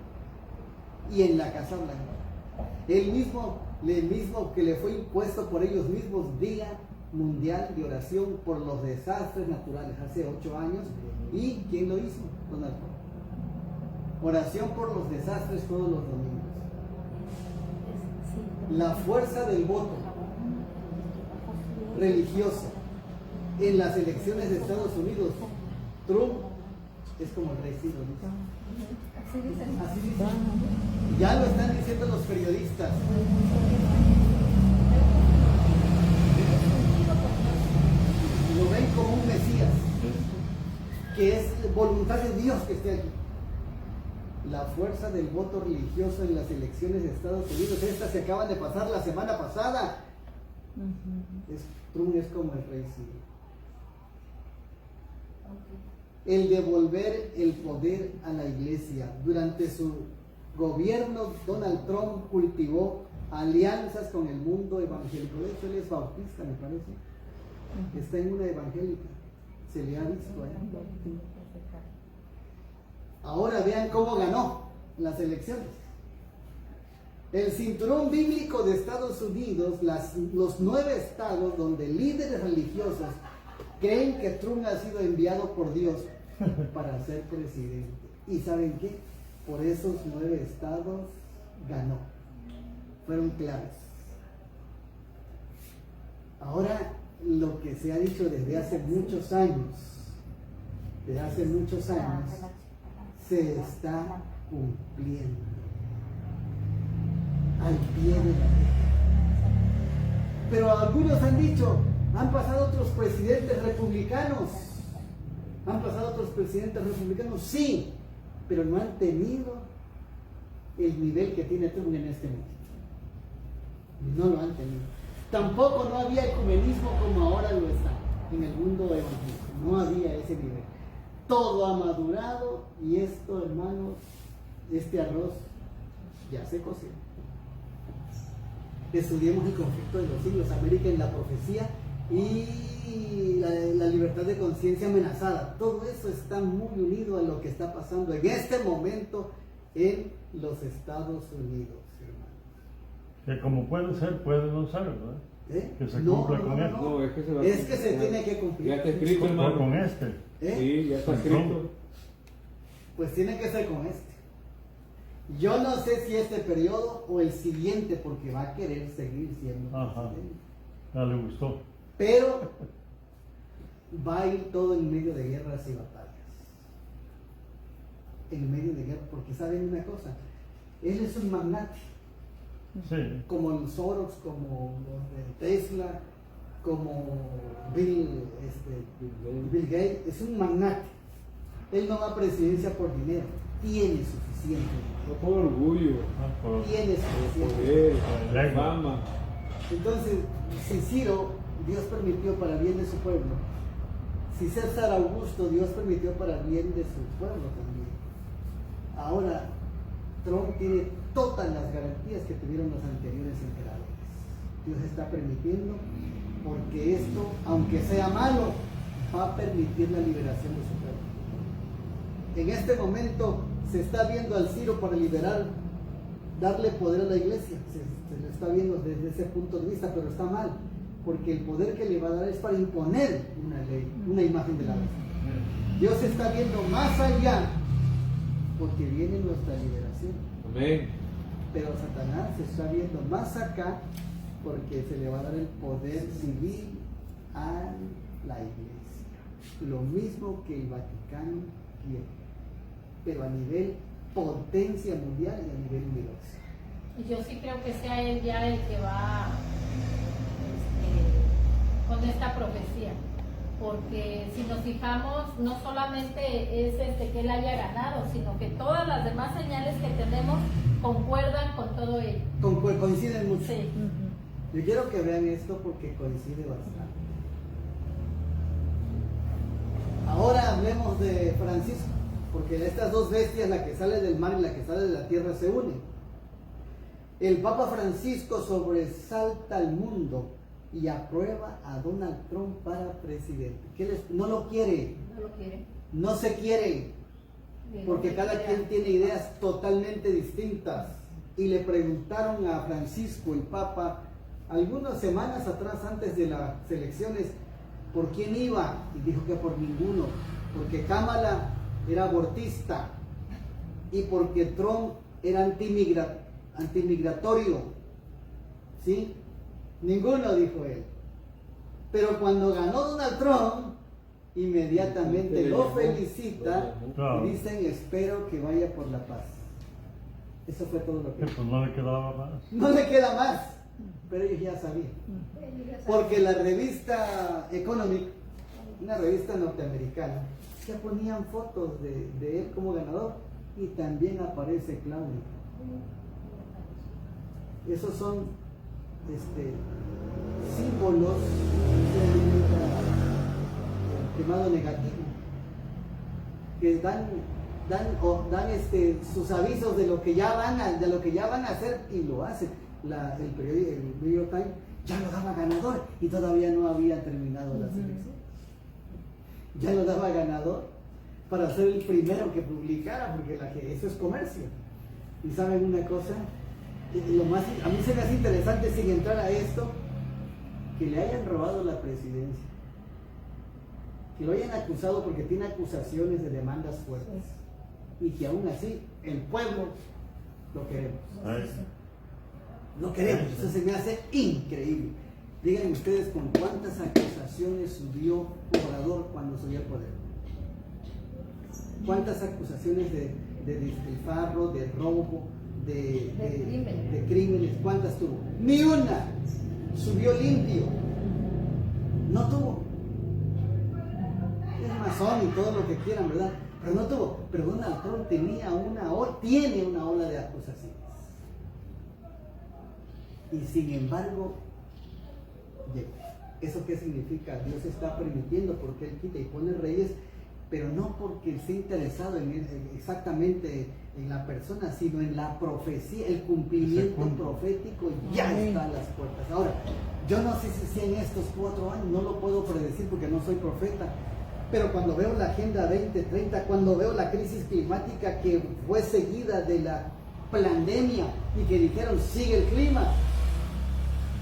Y en la Casa Blanca, el mismo que le fue impuesto por ellos mismos, Día Mundial de Oración por los Desastres Naturales, hace 8 años. ¿Y quién lo hizo? Donald Trump. Oración por los desastres todos los domingos. La fuerza del voto religiosa en las elecciones de Estados Unidos, Trump es como el rey Ciro, ¿no? Así dicen. Ya lo están diciendo los periodistas. Lo ven como un Mesías, que es voluntad de Dios que esté aquí. La fuerza del voto religioso en las elecciones de Estados Unidos, estas se acaban de pasar la semana pasada. Trump es como el rey Ciro. El devolver el poder a la iglesia. Durante su gobierno, Donald Trump cultivó alianzas con el mundo evangélico. De hecho, él es bautista, me parece. Está en una evangélica. Se le ha visto ahí. Ahora vean cómo ganó las elecciones. El cinturón bíblico de Estados Unidos, los 9 estados donde líderes religiosos creen que Trump ha sido enviado por Dios para ser presidente. ¿Y saben qué? Por esos 9 estados ganó. Fueron claves. Ahora, lo que se ha dicho desde hace muchos años, se está cumpliendo al pie de la letra. Pero algunos han dicho, han pasado otros presidentes republicanos. Sí, pero no han tenido el nivel que tiene Trump en este momento. No lo han tenido. Tampoco no había ecumenismo como ahora lo está en el mundo evangélico. No había ese nivel. Todo ha madurado y esto, hermanos, este arroz ya se coció. Estudiemos el conflicto de los siglos, América en la profecía y la libertad de conciencia amenazada. Todo eso está muy unido a lo que está pasando en este momento en los Estados Unidos, hermanos. Que como puede ser, puede no ser, ¿verdad? Que se No, cumpla no, con no, esto. No, es que se va a Es que cumplir. se tiene que cumplir. Ya está escrito, hermano. Con este. Sí, ya está escrito. Pues tiene que ser con este. Yo no sé si este periodo o el siguiente, porque va a querer seguir siendo Ajá. presidente. Ya le gustó. Pero va a ir todo en medio de guerras y batallas. En medio de guerras, porque saben una cosa, él es un magnate, Sí. como los Soros, como los de Tesla, como Bill Gates, es un magnate. Él no va a presidencia por dinero, tiene suficiente. suficiente. No por orgullo, Tienes por suficiente. poder, por fama. Entonces, si Ciro, Dios permitió para bien de su pueblo. Si César Augusto, Dios permitió para bien de su pueblo también. Ahora, Trump tiene todas las garantías que tuvieron los anteriores emperadores. Dios está permitiendo, porque esto, aunque sea malo, va a permitir la liberación de su pueblo. En este momento se está viendo al Ciro para liberar, darle poder a la iglesia. Se lo está viendo desde ese punto de vista, pero está mal, porque el poder que le va a dar es para imponer una ley, una imagen de la bestia. Dios está viendo más allá, porque viene nuestra liberación. Amén. Pero Satanás se está viendo más acá, porque se le va a dar el poder civil a la iglesia. Lo mismo que el Vaticano quiere, pero a nivel potencia mundial y a nivel universal. Y yo sí creo que sea él ya el que va con esta profecía, porque si nos fijamos, no solamente es que él haya ganado, sino que todas las demás señales que tenemos concuerdan con todo ello. Coinciden mucho. Sí. Yo quiero que vean esto porque coincide bastante. Ahora hablemos de Francisco, porque estas dos bestias, la que sale del mar y la que sale de la tierra, se unen. El Papa Francisco sobresalta al mundo y aprueba a Donald Trump para presidente. No lo quiere, No lo quiere. no se quiere, porque cada quien tiene ideas totalmente distintas. Y le preguntaron a Francisco, el Papa, algunas semanas atrás, antes de las elecciones, ¿por quién iba? Y dijo que por ninguno, porque Kamala era abortista y porque Trump era antimigratorio. ¿Sí? Ninguno, dijo él. Pero cuando ganó Donald Trump, inmediatamente lo felicita y dicen, espero que vaya por la paz. Eso fue todo lo que... Pues no le quedaba más. No le queda más, pero ellos ya sabían. Porque la revista Economic, una revista norteamericana, ya ponían fotos de él como ganador y también aparece Claudio. Esos son símbolos del primado negativo que dan sus avisos de lo que ya van a hacer y lo hacen. El periódico, el New York Times, ya lo daba ganador y todavía no había terminado las elecciones. Ya lo daba ganador para ser el primero que publicara, porque eso es comercio. Y saben una cosa, a mí se me hace interesante, sin entrar a esto, que le hayan robado la presidencia, que lo hayan acusado porque tiene acusaciones de demandas fuertes, y que aún así el pueblo lo queremos. Lo queremos, eso se me hace increíble. Díganme ustedes con cuántas acusaciones subió Obrador cuando subió al poder. ¿Cuántas acusaciones de despilfarro, de robo, de crímenes? ¿Cuántas tuvo? Ni una. Subió limpio. No tuvo. Es masón y todo lo que quieran, ¿verdad? Pero no tuvo. Pero Donald Trump tiene una ola de acusaciones. Y sin embargo, llegó. ¿Eso qué significa? Dios está permitiendo porque Él quita y pone reyes, pero no porque esté interesado exactamente en la persona, sino en la profecía, el cumplimiento profético ya está a las puertas. Ahora, yo no sé si en estos 4 años, no lo puedo predecir porque no soy profeta, pero cuando veo la Agenda 2030, cuando veo la crisis climática que fue seguida de la pandemia y que dijeron sigue el clima,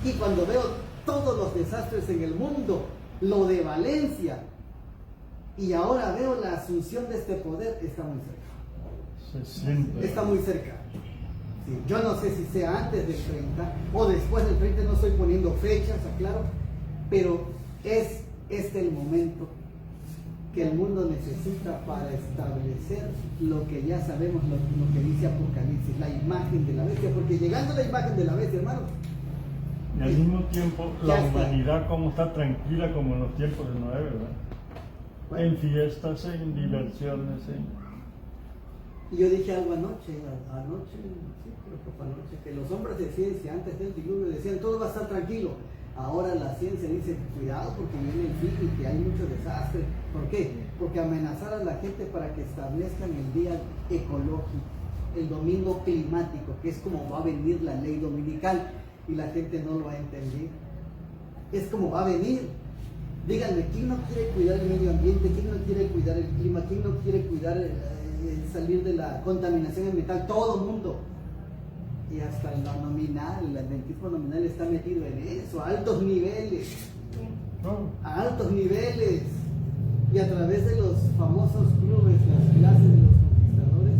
y cuando veo todos los desastres en el mundo, lo de Valencia, y ahora veo la asunción de este poder, está muy cerca. Está muy cerca. Sí, yo no sé si sea antes del 30 o después del 30, no estoy poniendo fechas, aclaro, pero es el momento que el mundo necesita para establecer lo que ya sabemos, lo que dice Apocalipsis, la imagen de la bestia, porque llegando a la imagen de la bestia, hermanos, y al mismo tiempo la humanidad como está tranquila como en los tiempos de Noé, ¿verdad? Bueno, en fiestas, en diversiones, Y yo dije algo anoche, sí, creo que fue anoche, que los hombres de ciencia antes del diluvio decían todo va a estar tranquilo. Ahora la ciencia dice, cuidado porque viene el fin y que hay mucho desastre. ¿Por qué? Porque amenazar a la gente para que establezcan el día ecológico, el domingo climático, que es como va a venir la ley dominical, y la gente no lo va a entender. Es como va a venir. Díganme, ¿quién no quiere cuidar el medio ambiente? ¿Quién no quiere cuidar el clima? ¿Quién no quiere cuidar salir de la contaminación ambiental? Todo el mundo. Y hasta la nominal, el adventismo nominal está metido en eso, a altos niveles. A altos niveles. Y a través de los famosos clubes, las clases de los conquistadores,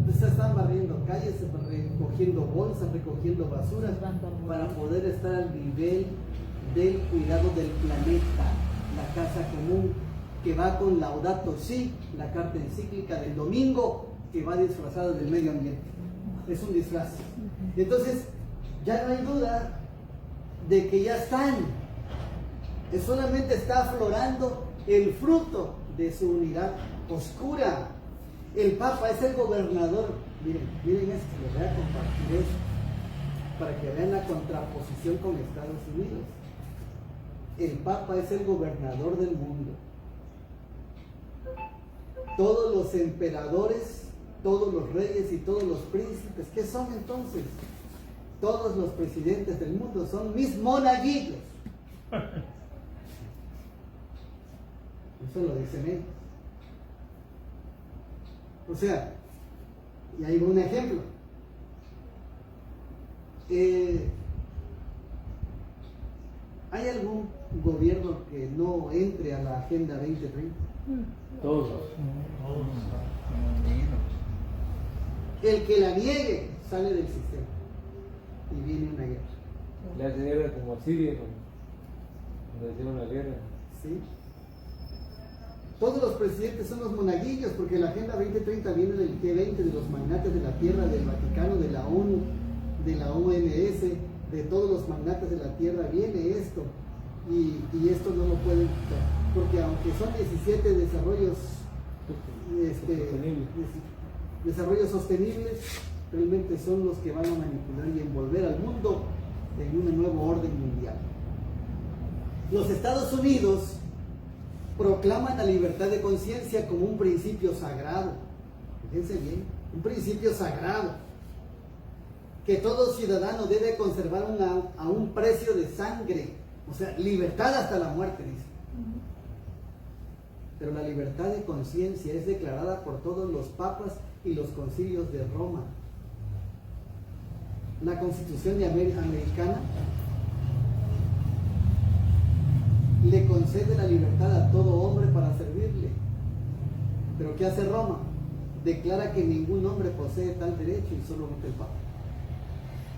pues se están barriendo calles, recogiendo bolsas, recogiendo basura, para poder estar al nivel del cuidado del planeta, la casa común, que va con Laudato Si, la carta encíclica del domingo, que va disfrazada del medio ambiente. Es un disfraz. Entonces, ya no hay duda de que ya están. Solamente está aflorando el fruto de su unidad oscura. El Papa es el gobernador. Miren esto, les voy a compartir esto para que vean la contraposición con Estados Unidos. El Papa es el gobernador del mundo. Todos los emperadores, todos los reyes y todos los príncipes, ¿qué son entonces? Todos los presidentes del mundo son mis monaguillos. Eso lo dicen ellos. O sea, y hay un ejemplo. ¿Hay algún gobierno que no entre a la Agenda 2030? Todos. El que la niegue sale del sistema y viene una guerra. Le hacen guerra como Siria, cuando hicieron la guerra. ¿Sí? Todos los presidentes son los monaguillos, porque la Agenda 2030 viene del G20, de los magnates de la tierra, del Vaticano, de la ONU, de la OMS, de todos los magnates de la tierra, viene esto. Y esto no lo pueden quitar, porque aunque son 17 desarrollos sostenibles, realmente son los que van a manipular y envolver al mundo en un nuevo orden mundial. Los Estados Unidos proclaman la libertad de conciencia como un principio sagrado. Fíjense bien, un principio sagrado que todo ciudadano debe conservar a un precio de sangre. O sea, libertad hasta la muerte, dice. Pero la libertad de conciencia es declarada por todos los papas y los concilios de Roma. La Constitución americana le concede la libertad a todo hombre para servirle. Pero ¿qué hace Roma? Declara que ningún hombre posee tal derecho y solamente el Papa.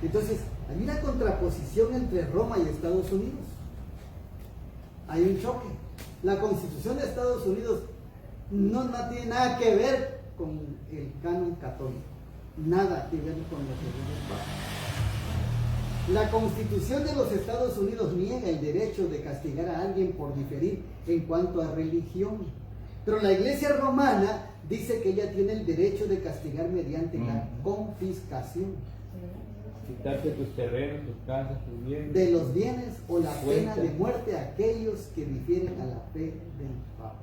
Entonces, hay una contraposición entre Roma y Estados Unidos. Hay un choque. La Constitución de Estados Unidos no tiene nada que ver con el canon católico. Nada que ver con lo que dice el Papa. La Constitución de los Estados Unidos niega el derecho de castigar a alguien por diferir en cuanto a religión. Pero la Iglesia romana dice que ella tiene el derecho de castigar mediante la confiscación. Quitarte tus terrenos, tus casas, tus bienes. De los bienes o la pena de muerte a aquellos que difieren a la fe del Papa.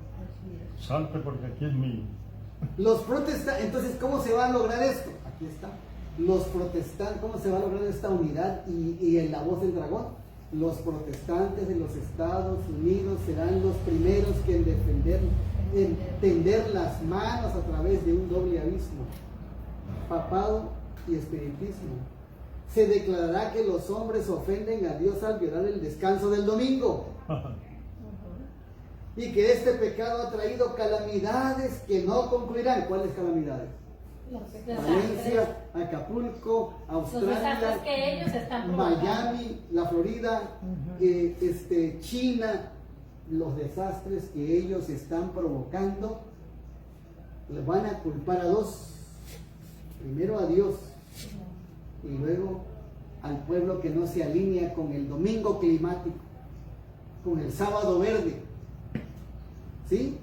Salte porque aquí es mío. Los protestantes, entonces, ¿cómo se va a lograr esto? Aquí está. Los protestantes, ¿cómo se va a lograr esta unidad y en la voz del dragón? Los protestantes de los Estados Unidos serán los primeros que en tender las manos a través de un doble abismo, papado y espiritismo. Se declarará que los hombres ofenden a Dios al violar el descanso del domingo. Y que este pecado ha traído calamidades que no concluirán. ¿Cuáles calamidades? Valencia, Acapulco, Australia, que ellos están Miami, la Florida, China, los desastres que ellos están provocando. Les van a culpar a dos. Primero a Dios y luego al pueblo que no se alinea con el domingo climático, con el sábado verde. ¿Sí?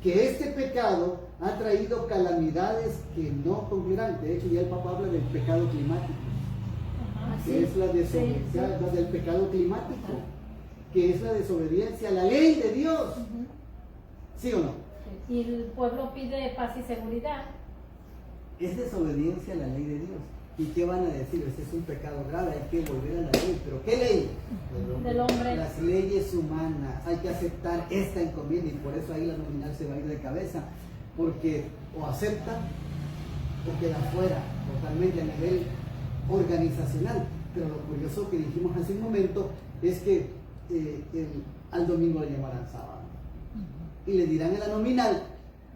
Que este pecado ha traído calamidades que no concluirán. De hecho, ya el Papa habla del pecado climático, Ajá, que sí. es la desobediencia, la del pecado climático, que es la desobediencia a la ley de Dios. Ujú. ¿Sí o no? Y el pueblo pide paz y seguridad. Es desobediencia a la ley de Dios. ¿Y qué van a decir? Ese es un pecado grave, hay que volver a la ley. ¿Pero qué ley? Del hombre. Las leyes humanas. Hay que aceptar esta encomienda y por eso ahí la nominal se va a ir de cabeza. Porque o acepta o queda fuera totalmente a nivel organizacional. Pero lo curioso que dijimos hace un momento es que al domingo le llamarán sábado. Y le dirán a la nominal,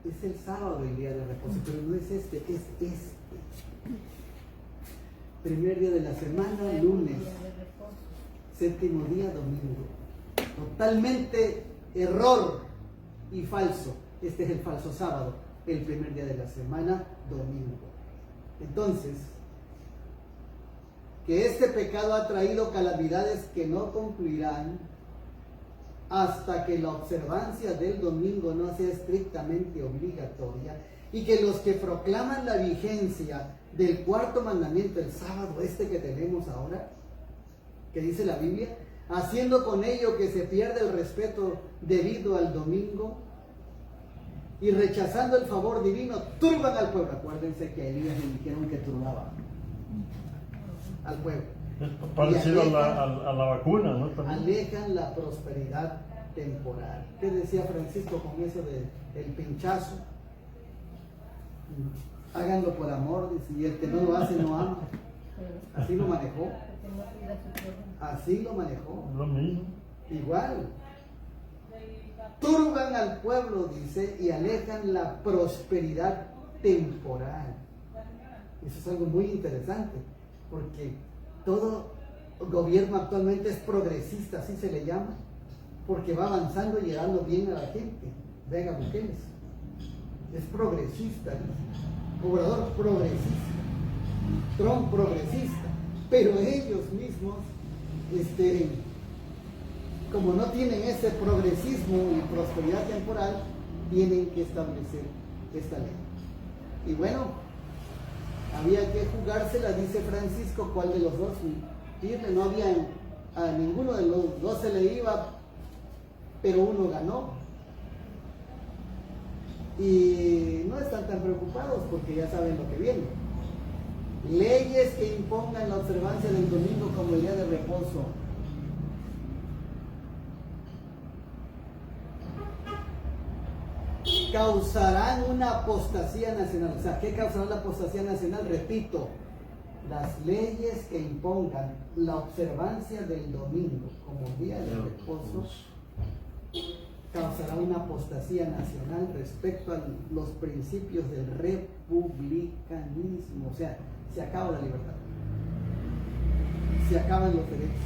es el sábado el día de reposo, pero no es este, es este. Primer día de la semana, lunes. Séptimo día, domingo. Totalmente error y falso. Este es el falso sábado. El primer día de la semana, domingo. Entonces, que este pecado ha traído calamidades que no concluirán hasta que la observancia del domingo no sea estrictamente obligatoria y que los que proclaman la vigencia del cuarto mandamiento, el sábado este que tenemos ahora, que dice la Biblia, haciendo con ello que se pierda el respeto debido al domingo y rechazando el favor divino, turban al pueblo. Acuérdense que a Elías le dijeron que turbaba al pueblo. Es parecido a la vacuna, ¿no? También. Alejan la prosperidad temporal. ¿Qué decía Francisco con eso del pinchazo? Háganlo por amor, dice, y el que no lo hace no ama. Así lo manejó. Así lo manejó. Lo mismo. Igual. Turban al pueblo, dice, y alejan la prosperidad temporal. Eso es algo muy interesante, porque todo gobierno actualmente es progresista, así se le llama, porque va avanzando y llegando bien a la gente. Venga, Bukele. Es progresista, Obrador progresista, Trump progresista, pero ellos mismos, como no tienen ese progresismo y prosperidad temporal, tienen que establecer esta ley. Y bueno, había que jugársela, dice Francisco, cuál de los dos irle. No había, a ninguno de los dos se le iba, pero uno ganó. Y no están tan preocupados porque ya saben lo que viene. Leyes que impongan la observancia del domingo como el día de reposo. Causarán una apostasía nacional. O sea, ¿qué causará la apostasía nacional? Repito, las leyes que impongan la observancia del domingo como día de reposo causará una apostasía nacional respecto a los principios del republicanismo. O sea, se acaba la libertad, se acaban los derechos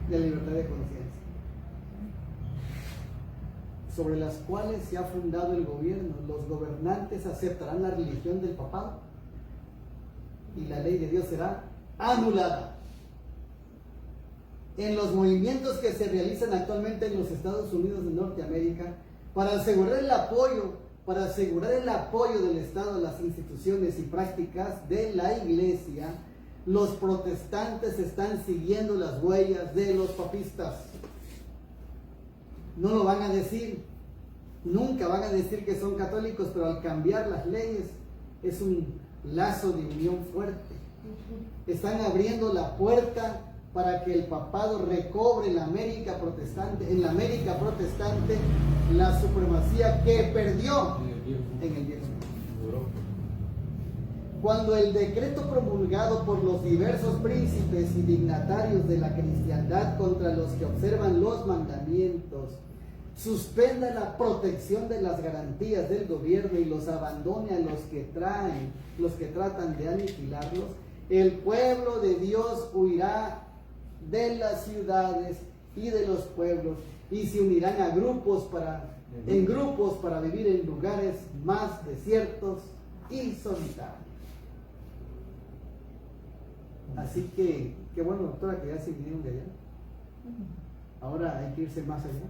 de la libertad de conciencia, sobre las cuales se ha fundado el gobierno. Los gobernantes aceptarán la religión del papado y la ley de Dios será anulada. En los movimientos que se realizan actualmente en los Estados Unidos de Norteamérica, para asegurar el apoyo del Estado a las instituciones y prácticas de la Iglesia, los protestantes están siguiendo las huellas de los papistas. No lo van a decir, nunca van a decir que son católicos, pero al cambiar las leyes es un lazo de unión fuerte. Están abriendo la puerta para que el papado recobre en la América protestante la supremacía que perdió en el Viejo Mundo. Cuando el decreto promulgado por los diversos príncipes y dignatarios de la cristiandad contra los que observan los mandamientos suspenda la protección de las garantías del gobierno y los abandone a los que tratan de aniquilarlos, el pueblo de Dios huirá de las ciudades y de los pueblos y se unirán en grupos para vivir en lugares más desiertos y solitarios. Así que, qué bueno, doctora, que ya se vinieron de allá. Ahora hay que irse más allá.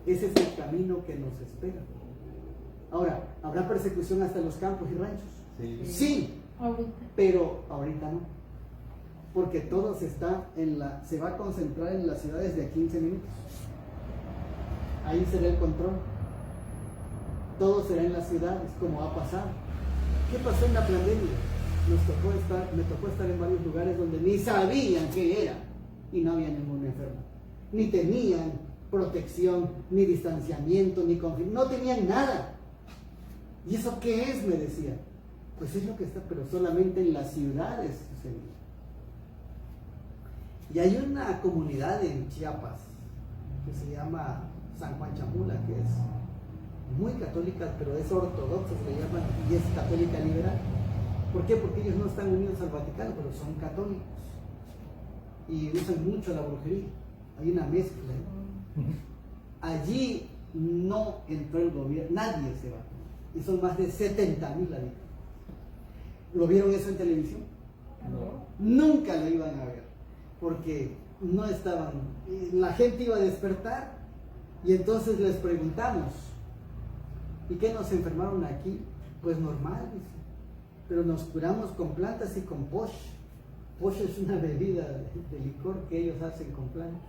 Ese es el camino que nos espera. Ahora, ¿habrá persecución hasta los campos y ranchos? Sí. Sí, Ahorita. pero ahorita no. Porque todo se va a concentrar en las ciudades de 15 minutos. Ahí será el control. Todo será en las ciudades, como ha pasado. ¿Qué pasó en la pandemia? Me tocó estar en varios lugares donde ni sabían qué era y no había ningún enfermo. Ni tenían protección, ni distanciamiento, ni confianza. No tenían nada. ¿Y eso qué es? Me decían. Pues es lo que está, pero solamente en las ciudades sucedió. Y hay una comunidad en Chiapas que se llama San Juan Chamula, que es muy católica, pero es ortodoxa, se le llaman, y es católica liberal. ¿Por qué? Porque ellos no están unidos al Vaticano, pero son católicos. Y usan mucho la brujería. Hay una mezcla. Allí no entró el gobierno, nadie se va. Y son más de 70,000 habitantes. ¿Lo vieron eso en televisión? No. Nunca lo iban a ver, porque no estaban, la gente iba a despertar y entonces les preguntamos, ¿y qué nos enfermaron aquí? Pues normal, dice, pero nos curamos con plantas y con posh. Posh es una bebida de licor que ellos hacen con plantas.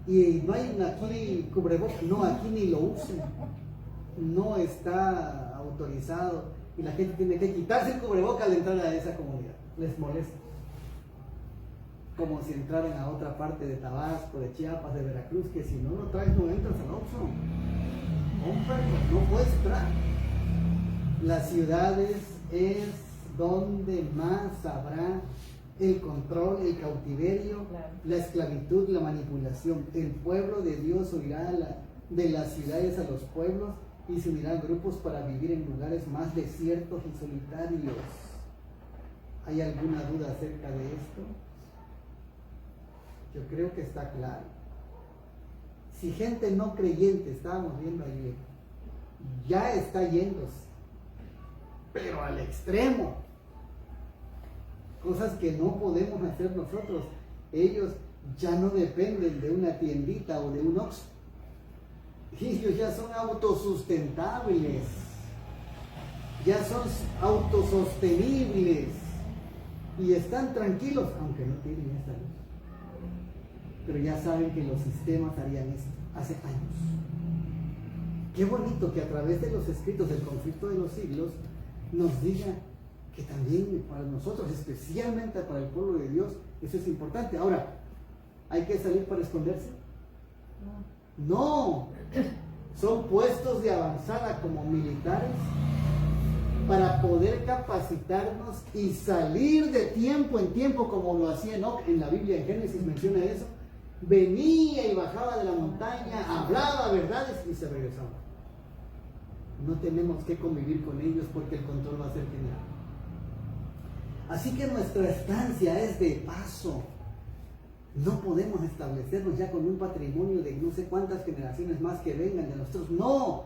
Y no hay aquí cubrebocas, no, aquí ni lo usan, no está autorizado y la gente tiene que quitarse el cubrebocas al entrar a esa comunidad, les molesta. Como si entraran a otra parte de Tabasco, de Chiapas, de Veracruz, que si no lo traes no entras al Oxxo. Cómpralo, no puedes entrar. Las ciudades es donde más habrá el control, el cautiverio, Claro. la esclavitud, la manipulación. El pueblo de Dios huirá de las ciudades a los pueblos y se unirán grupos para vivir en lugares más desiertos y solitarios. ¿Hay alguna duda acerca de esto? Yo creo que está claro. Si gente no creyente, estábamos viendo ayer, ya está yéndose, pero al extremo, cosas que no podemos hacer nosotros. Ellos ya no dependen de una tiendita o de un Oxxo. Ellos ya son autosustentables, ya son autosostenibles y están tranquilos, aunque no tienen esta luz. Pero ya saben que los sistemas harían esto hace años. Qué bonito que a través de los escritos del conflicto de los siglos nos diga que también para nosotros, especialmente para el pueblo de Dios, eso es importante. Ahora, ¿hay que salir para esconderse? No, son puestos de avanzada como militares para poder capacitarnos y salir de tiempo en tiempo, como lo hacía Enoc. En la Biblia, en Génesis menciona eso. Venía y bajaba de la montaña, hablaba verdades y se regresaba. No tenemos que convivir con ellos porque el control va a ser genial. Así que nuestra estancia es de paso. No podemos establecernos ya con un patrimonio de no sé cuántas generaciones más que vengan de nosotros. No,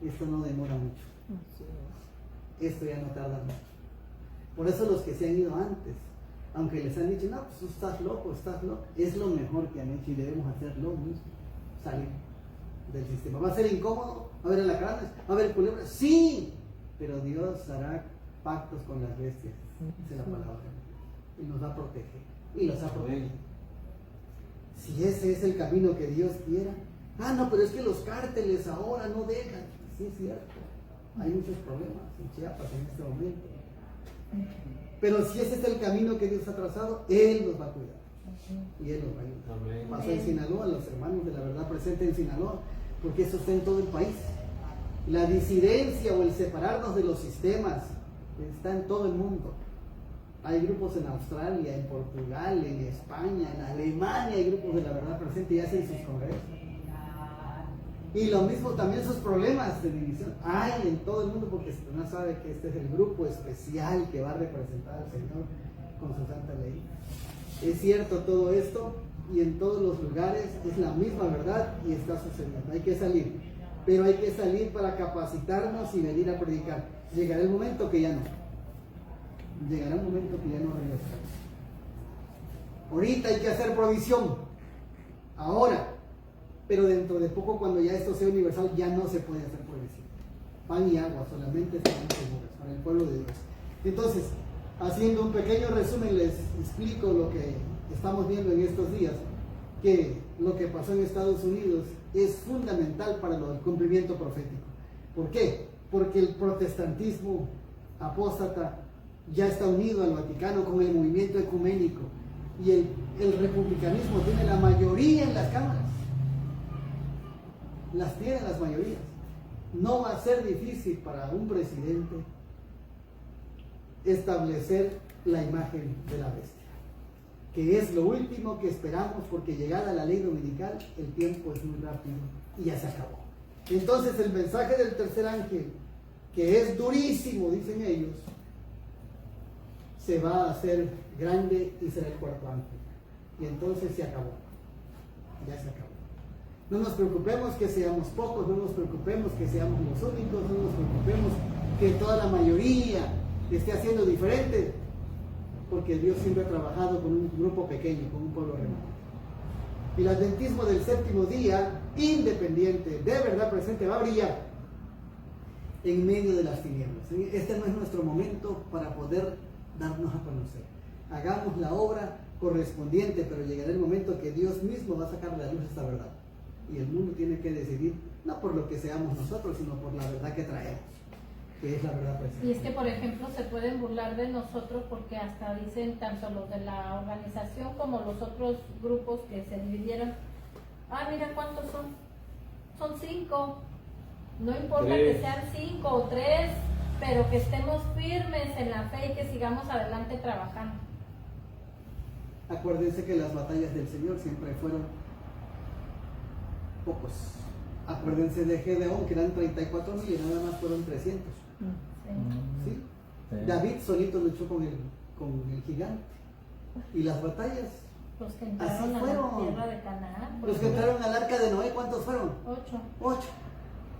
esto no demora mucho. Esto ya no tarda mucho. Por eso los que se han ido antes, aunque les han dicho, no, pues tú estás loco, es lo mejor que han hecho y debemos hacer lo mismo. Salir del sistema. ¿Va a ser incómodo? ¿Va a haber alacranes? ¿Va a haber culebras? Sí, pero Dios hará pactos con las bestias, dice la palabra, y nos va a proteger, y los ha protegido. Si ese es el camino que Dios quiera. Ah, no, pero es que los cárteles ahora no dejan. Sí, es cierto, hay muchos problemas en Chiapas en este momento, pero si ese es el camino que Dios ha trazado, Él nos va a cuidar y Él nos va a ayudar. Amén. Pasó en Sinaloa, los hermanos de la verdad presente en Sinaloa, porque eso está en todo el país. La disidencia o el separarnos de los sistemas está en todo el mundo. Hay grupos en Australia, en Portugal, en España, en Alemania, hay grupos de la verdad presente y hacen sus congresos. Y lo mismo también sus problemas de división hay en todo el mundo, porque Satanás sabe que este es el grupo especial que va a representar al Señor con su santa ley. Es cierto todo esto y en todos los lugares es la misma verdad y está sucediendo. Hay que salir, pero hay que salir para capacitarnos y venir a predicar. Llegará el momento que ya no. Llegará un momento que ya no regresará. Ahorita hay que hacer provisión. Ahora. pero dentro de poco, cuando ya esto sea universal, ya no se puede hacer provisión. Pan y agua solamente serán seguras para el pueblo de Dios. Entonces, haciendo un pequeño resumen, les explico lo que estamos viendo en estos días, que lo que pasó en Estados Unidos es fundamental para el cumplimiento profético. ¿Por qué? Porque el protestantismo apóstata ya está unido al Vaticano con el movimiento ecuménico, y el republicanismo tiene la mayoría en las cámaras. Las tienen las mayorías. No va a ser difícil para un presidente establecer la imagen de la bestia, que es lo último que esperamos, porque llegada la ley dominical, el tiempo es muy rápido y ya se acabó. Entonces el mensaje del tercer ángel, que es durísimo, dicen ellos, se va a hacer grande y será el cuarto ángel. Y entonces se acabó. Ya se acabó. No nos preocupemos que seamos pocos, no nos preocupemos que seamos los únicos, no nos preocupemos que toda la mayoría esté haciendo diferente, porque Dios siempre ha trabajado con un grupo pequeño, con un pueblo remanente. El adventismo del séptimo día, independiente, de verdad presente, va a brillar en medio de las tinieblas. Este no es nuestro momento para poder darnos a conocer. Hagamos la obra correspondiente, pero llegará el momento que Dios mismo va a sacar a la luz esta verdad. Y el mundo tiene que decidir, no por lo que seamos nosotros, sino por la verdad que traemos, que es la verdad presente. Y es que, por ejemplo, se pueden burlar de nosotros porque hasta dicen, tanto los de la organización como los otros grupos que se dividieron, mira cuántos son, son 5, no importa 3. que sean 5 o 3, pero que estemos firmes en la fe y que sigamos adelante trabajando. Acuérdense que las batallas del Señor siempre fueron pocos. Acuérdense de Gedeón, que eran 34,000 y nada más fueron 300. Sí. ¿Sí? David solito luchó con el gigante. Y las batallas, Los que entraron así a la fueron. tierra de Canaán. Los que entraron al arca de Noé, ¿cuántos fueron? 8. 8.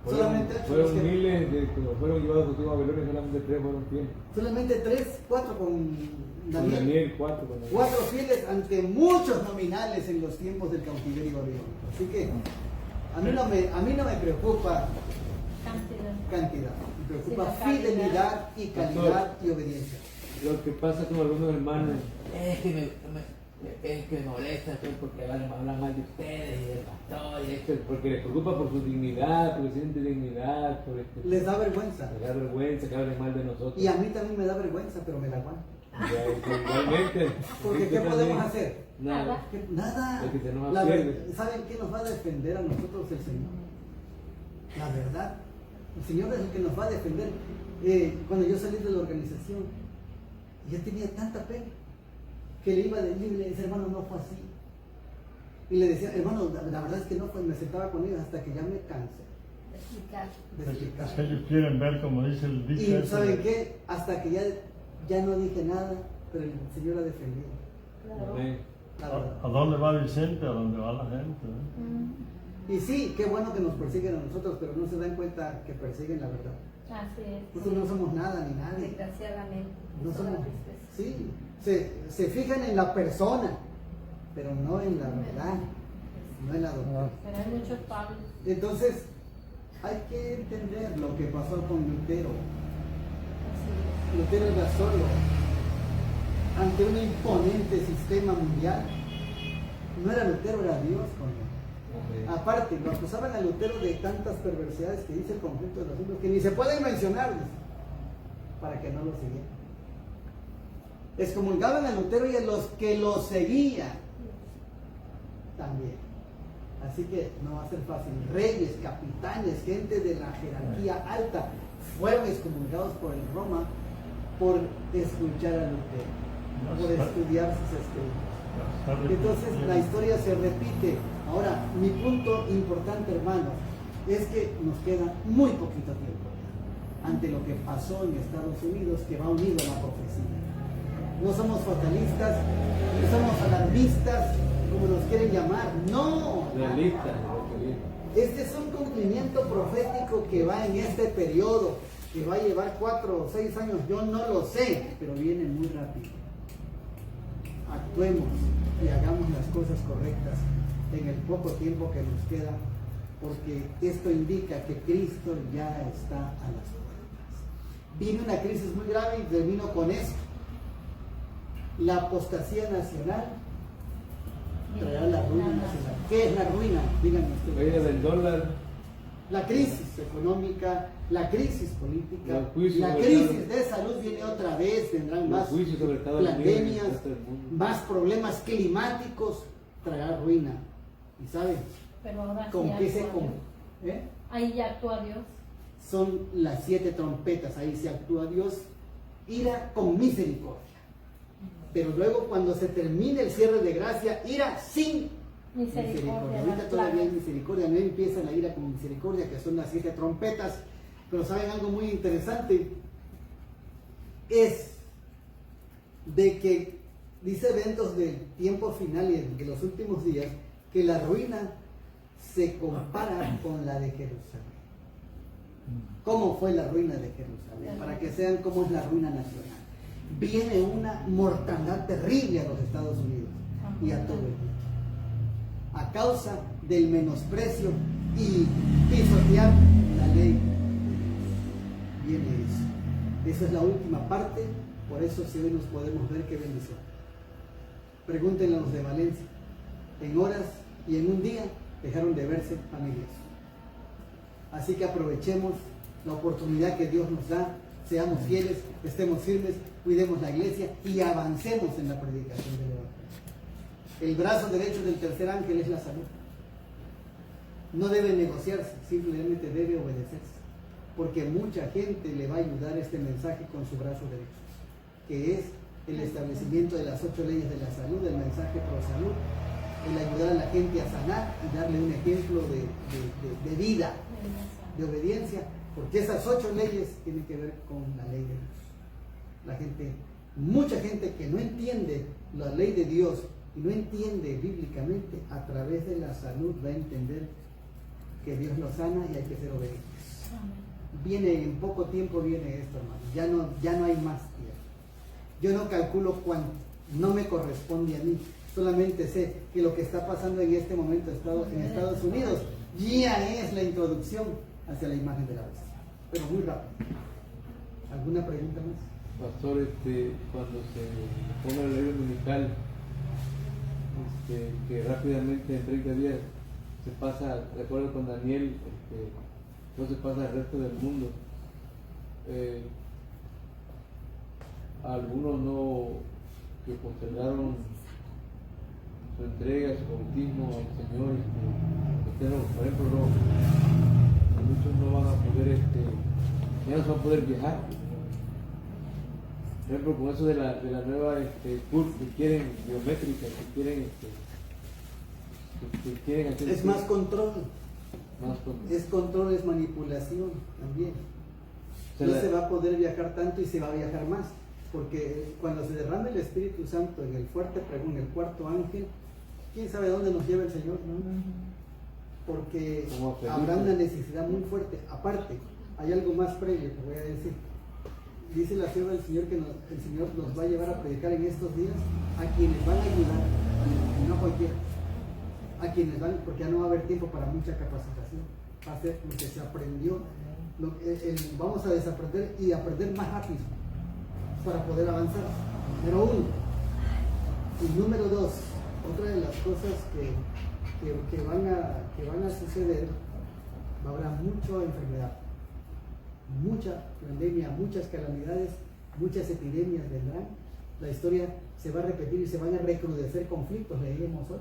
Solamente 8. Fueron miles de que fueron llevados a Babilonia, solamente 3 fueron fieles. Solamente 3, 4 con Con Daniel. Daniel 4. 4 fieles ante muchos nominales en los tiempos del cautiverio babilónico. Así que a mí no me preocupa cantidad, me preocupa Sí, la fidelidad y calidad y obediencia. Lo que pasa con algunos hermanos, Es que me molesta pues, porque hablan mal de ustedes y del pastor y esto. porque les preocupa por su dignidad, porque sienten dignidad, Les da vergüenza. les da vergüenza que hablen mal de nosotros. Y a mí también me da vergüenza, pero me la aguanto. Igualmente. Porque ¿qué podemos hacer? Nada. Nada. El que se enoja La pierde. ¿Saben qué nos va a defender a nosotros el Señor? La verdad. El Señor es el que nos va a defender. Cuando yo salí de la organización, yo tenía tanta pena que le iba a decir, le decía, hermano, no fue así. Y le decía, hermano, la verdad es que no fue. Me sentaba con ellos hasta que ya me cansé de explicar. Es que ellos quieren ver, como dice el dicho. Y ese ¿saben de- qué? Hasta que ya no dije nada, pero el Señor ha defendido. Amén. La verdad. ¿A dónde va Vicente? ¿A dónde va la gente? ¿Eh? Y sí, qué bueno que nos persiguen a nosotros, pero no se dan cuenta que persiguen la verdad. Así es. Nosotros no somos nada ni nadie. Desgraciadamente. No Eso da somos. tristeza. Sí, se fijan en la persona, pero no en la verdad, no en la doctrina. Pero hay muchos Pablos. Entonces, hay que entender lo que pasó con Lutero. Así Lutero era solo ante un imponente sistema mundial. No era Lutero, era Dios con él. Aparte, lo acusaban a Lutero de tantas perversidades que dice el conjunto de los libros que ni se pueden mencionar, dice, para que no lo siguieran. Excomulgaban a Lutero y a los que lo seguían también. Así que no va a ser fácil. Reyes, capitanes, gente de la jerarquía alta fueron excomulgados por el Roma por escuchar a Lutero, por estudiar sus escritos. Entonces la historia se repite. Ahora, mi punto importante, hermanos, es que nos queda muy poquito tiempo ante lo que pasó en Estados Unidos, que va unido a la profecía. No somos fatalistas, no somos alarmistas, como nos quieren llamar. No. Realistas. Este es un cumplimiento profético que va en este periodo, que va a llevar 4 o 6 años, yo no lo sé, pero viene muy rápido. Actuemos, y hagamos las cosas correctas en el poco tiempo que nos queda, porque esto indica que Cristo ya está a las puertas. Viene una crisis muy grave y termino con esto. La apostasía nacional traerá la ruina nacional. ¿Qué es la ruina? Díganme ustedes. Caída del dólar, La crisis económica, la crisis política, los juicios la sobre crisis Estados- de salud viene otra vez, vendrán los más juicios sobre Estados Unidos y el pandemias, resto del mundo. más problemas climáticos, traerá ruina. ¿Y saben Pero ahora sí con qué se actúa come? Dios. Ahí ya actúa Dios. Son las 7 trompetas, ahí se actúa Dios, ira con misericordia. Pero luego cuando se termine el cierre de gracia, ira sin misericordia. Ahorita las todavía hay plagas. misericordia, no empieza la ira con misericordia, que son las 7 trompetas. Pero saben algo muy interesante, es de que dice eventos del tiempo final y de los últimos días, que la ruina se compara con la de Jerusalén. ¿Cómo fue la ruina de Jerusalén? Para que sean cómo es la ruina nacional. Viene una mortandad terrible a los Estados Unidos y a todo el mundo, a causa del menosprecio y pisotear la ley. Viene eso. Esa es la última parte, por eso si hoy nos podemos ver, qué bendición. Pregúntenle a los de Valencia, en horas y en un día dejaron de verse familias. Así que aprovechemos la oportunidad que Dios nos da, seamos fieles, estemos firmes, cuidemos la iglesia y avancemos en la predicación del Evangelio. El brazo derecho del tercer ángel es la salud. No debe negociarse, simplemente debe obedecerse, porque mucha gente le va a ayudar este mensaje con su brazo derecho, que es el establecimiento de las 8 leyes de la salud, el mensaje pro salud, el ayudar a la gente a sanar y darle un ejemplo de vida, de obediencia, porque esas 8 leyes tienen que ver con la ley de Dios. La gente, mucha gente que no entiende la ley de Dios y no entiende bíblicamente, a través de la salud va a entender que Dios lo sana y hay que ser obedientes. Viene en poco tiempo, viene esto, hermano. Ya no hay más tiempo. Yo no calculo cuánto, no me corresponde a mí. Solamente sé que lo que está pasando en este momento en Estados Unidos ya es la introducción hacia la imagen de la bestia. Pero muy rápido. ¿Alguna pregunta más? Pastor, cuando se pone la ley dominical, que rápidamente en 30 días se pasa, de acuerdo con Daniel, no se pasa al resto del mundo. Algunos no, que postergaron su entrega, su bautismo al Señor, por ejemplo, muchos no van a poder, ya no se van a poder viajar. Por ejemplo, con eso de la nueva curva que quieren, biométrica, que quieren hacer. Es más control. Más control. Es control, es manipulación también. No se va a poder viajar tanto y se va a viajar más. Porque cuando se derrame el Espíritu Santo en el fuerte pregón, el cuarto ángel, ¿quién sabe dónde nos lleva el Señor? ¿No? Porque habrá una necesidad muy fuerte. Aparte, hay algo más previo que voy a decir. Dice la sierva del Señor que el Señor nos va a llevar a predicar en estos días a quienes van a ayudar, y no cualquiera. A quienes van, porque ya no va a haber tiempo para mucha capacitación. Va a ser lo que se aprendió. Vamos a desaprender y aprender más rápido para poder avanzar. Número 1. Y número 2, otra de las cosas que van a suceder, habrá mucha enfermedad, mucha pandemia, muchas calamidades, muchas epidemias vendrán. La historia se va a repetir y se van a recrudecer conflictos, leímos hoy.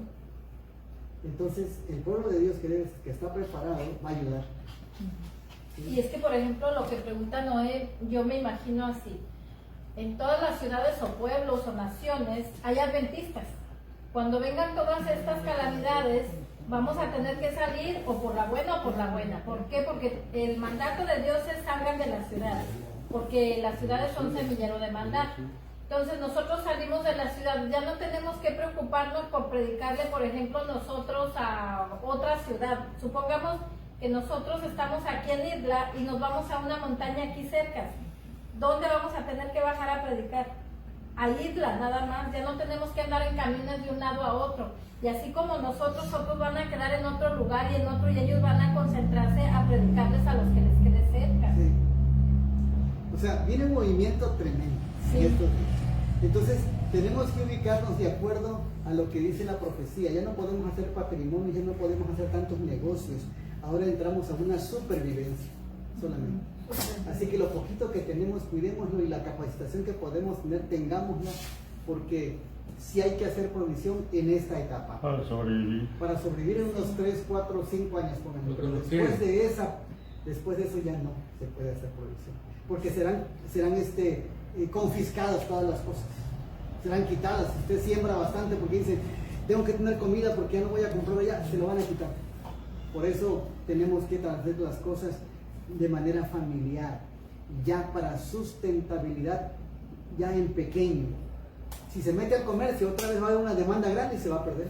Entonces, el pueblo de Dios que está preparado va a ayudar. ¿Sí? Y es que, por ejemplo, lo que pregunta Noé, yo me imagino así. En todas las ciudades o pueblos o naciones hay adventistas. Cuando vengan todas estas calamidades, vamos a tener que salir o por la buena o por la buena. ¿Por qué? Porque el mandato de Dios es salgan de las ciudades, porque las ciudades son semillero de maldad. Entonces nosotros salimos de la ciudad, ya no tenemos que preocuparnos por predicarle, por ejemplo, nosotros a otra ciudad. Supongamos que nosotros estamos aquí en Isla y nos vamos a una montaña aquí cerca. ¿Dónde vamos a tener que bajar a predicar? a isla nada más, ya no tenemos que andar en camiones de un lado a otro. Y así como nosotros, otros van a quedar en otro lugar y en otro, y ellos van a concentrarse a predicarles a los que les quede cerca. Sí. O sea, viene un movimiento tremendo. Sí. en estos días. Entonces, tenemos que ubicarnos de acuerdo a lo que dice la profecía. Ya no podemos hacer patrimonio, ya no podemos hacer tantos negocios. Ahora entramos a una supervivencia solamente. Así que lo poquito que tenemos, cuidémoslo, y la capacitación que podemos tener, tengámosla, porque sí hay que hacer provisión en esta etapa. Para sobrevivir. Para sobrevivir en unos 3, 4, 5 años, por ejemplo. Lo que Pero nos después de eso ya no se puede hacer provisión. Porque serán confiscadas todas las cosas. Serán quitadas. Si usted siembra bastante porque dice, tengo que tener comida porque ya no voy a comprar allá, se lo van a quitar. Por eso tenemos que hacer las cosas de manera familiar, ya para sustentabilidad, ya en pequeño. Si se mete al comercio, otra vez va a haber una demanda grande y se va a perder.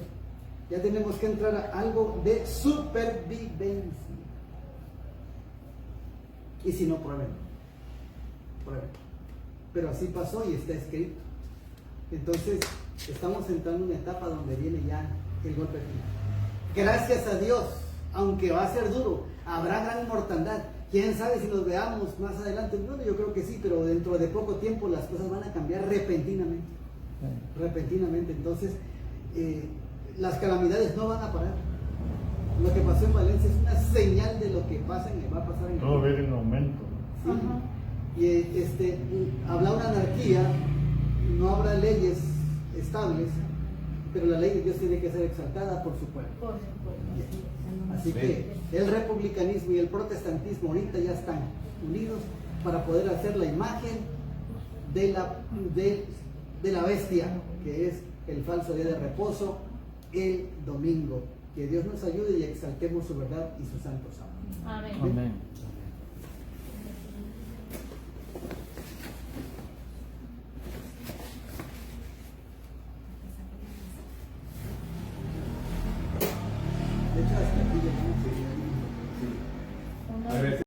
Ya tenemos que entrar a algo de supervivencia. Y si no, prueben. Pero así pasó y está escrito. Entonces, estamos entrando en una etapa donde viene ya el golpe final. Gracias a Dios, aunque va a ser duro, habrá gran mortandad. Quién sabe si nos veamos más adelante. Bueno, yo creo que sí, pero dentro de poco tiempo las cosas van a cambiar repentinamente. Entonces, las calamidades no van a parar. Lo que pasó en Valencia es una señal de lo que pasa y va a pasar en Todo viene en aumento. Sí. Y habrá una anarquía, no habrá leyes estables, pero la ley de Dios tiene que ser exaltada por su pueblo. Por supuesto. Así que el republicanismo y el protestantismo ahorita ya están unidos para poder hacer la imagen de la bestia, que es el falso día de reposo, el domingo. Que Dios nos ayude y exaltemos su verdad y sus santos santos. Amén. Amén. De hecho, hasta aquí llegamos.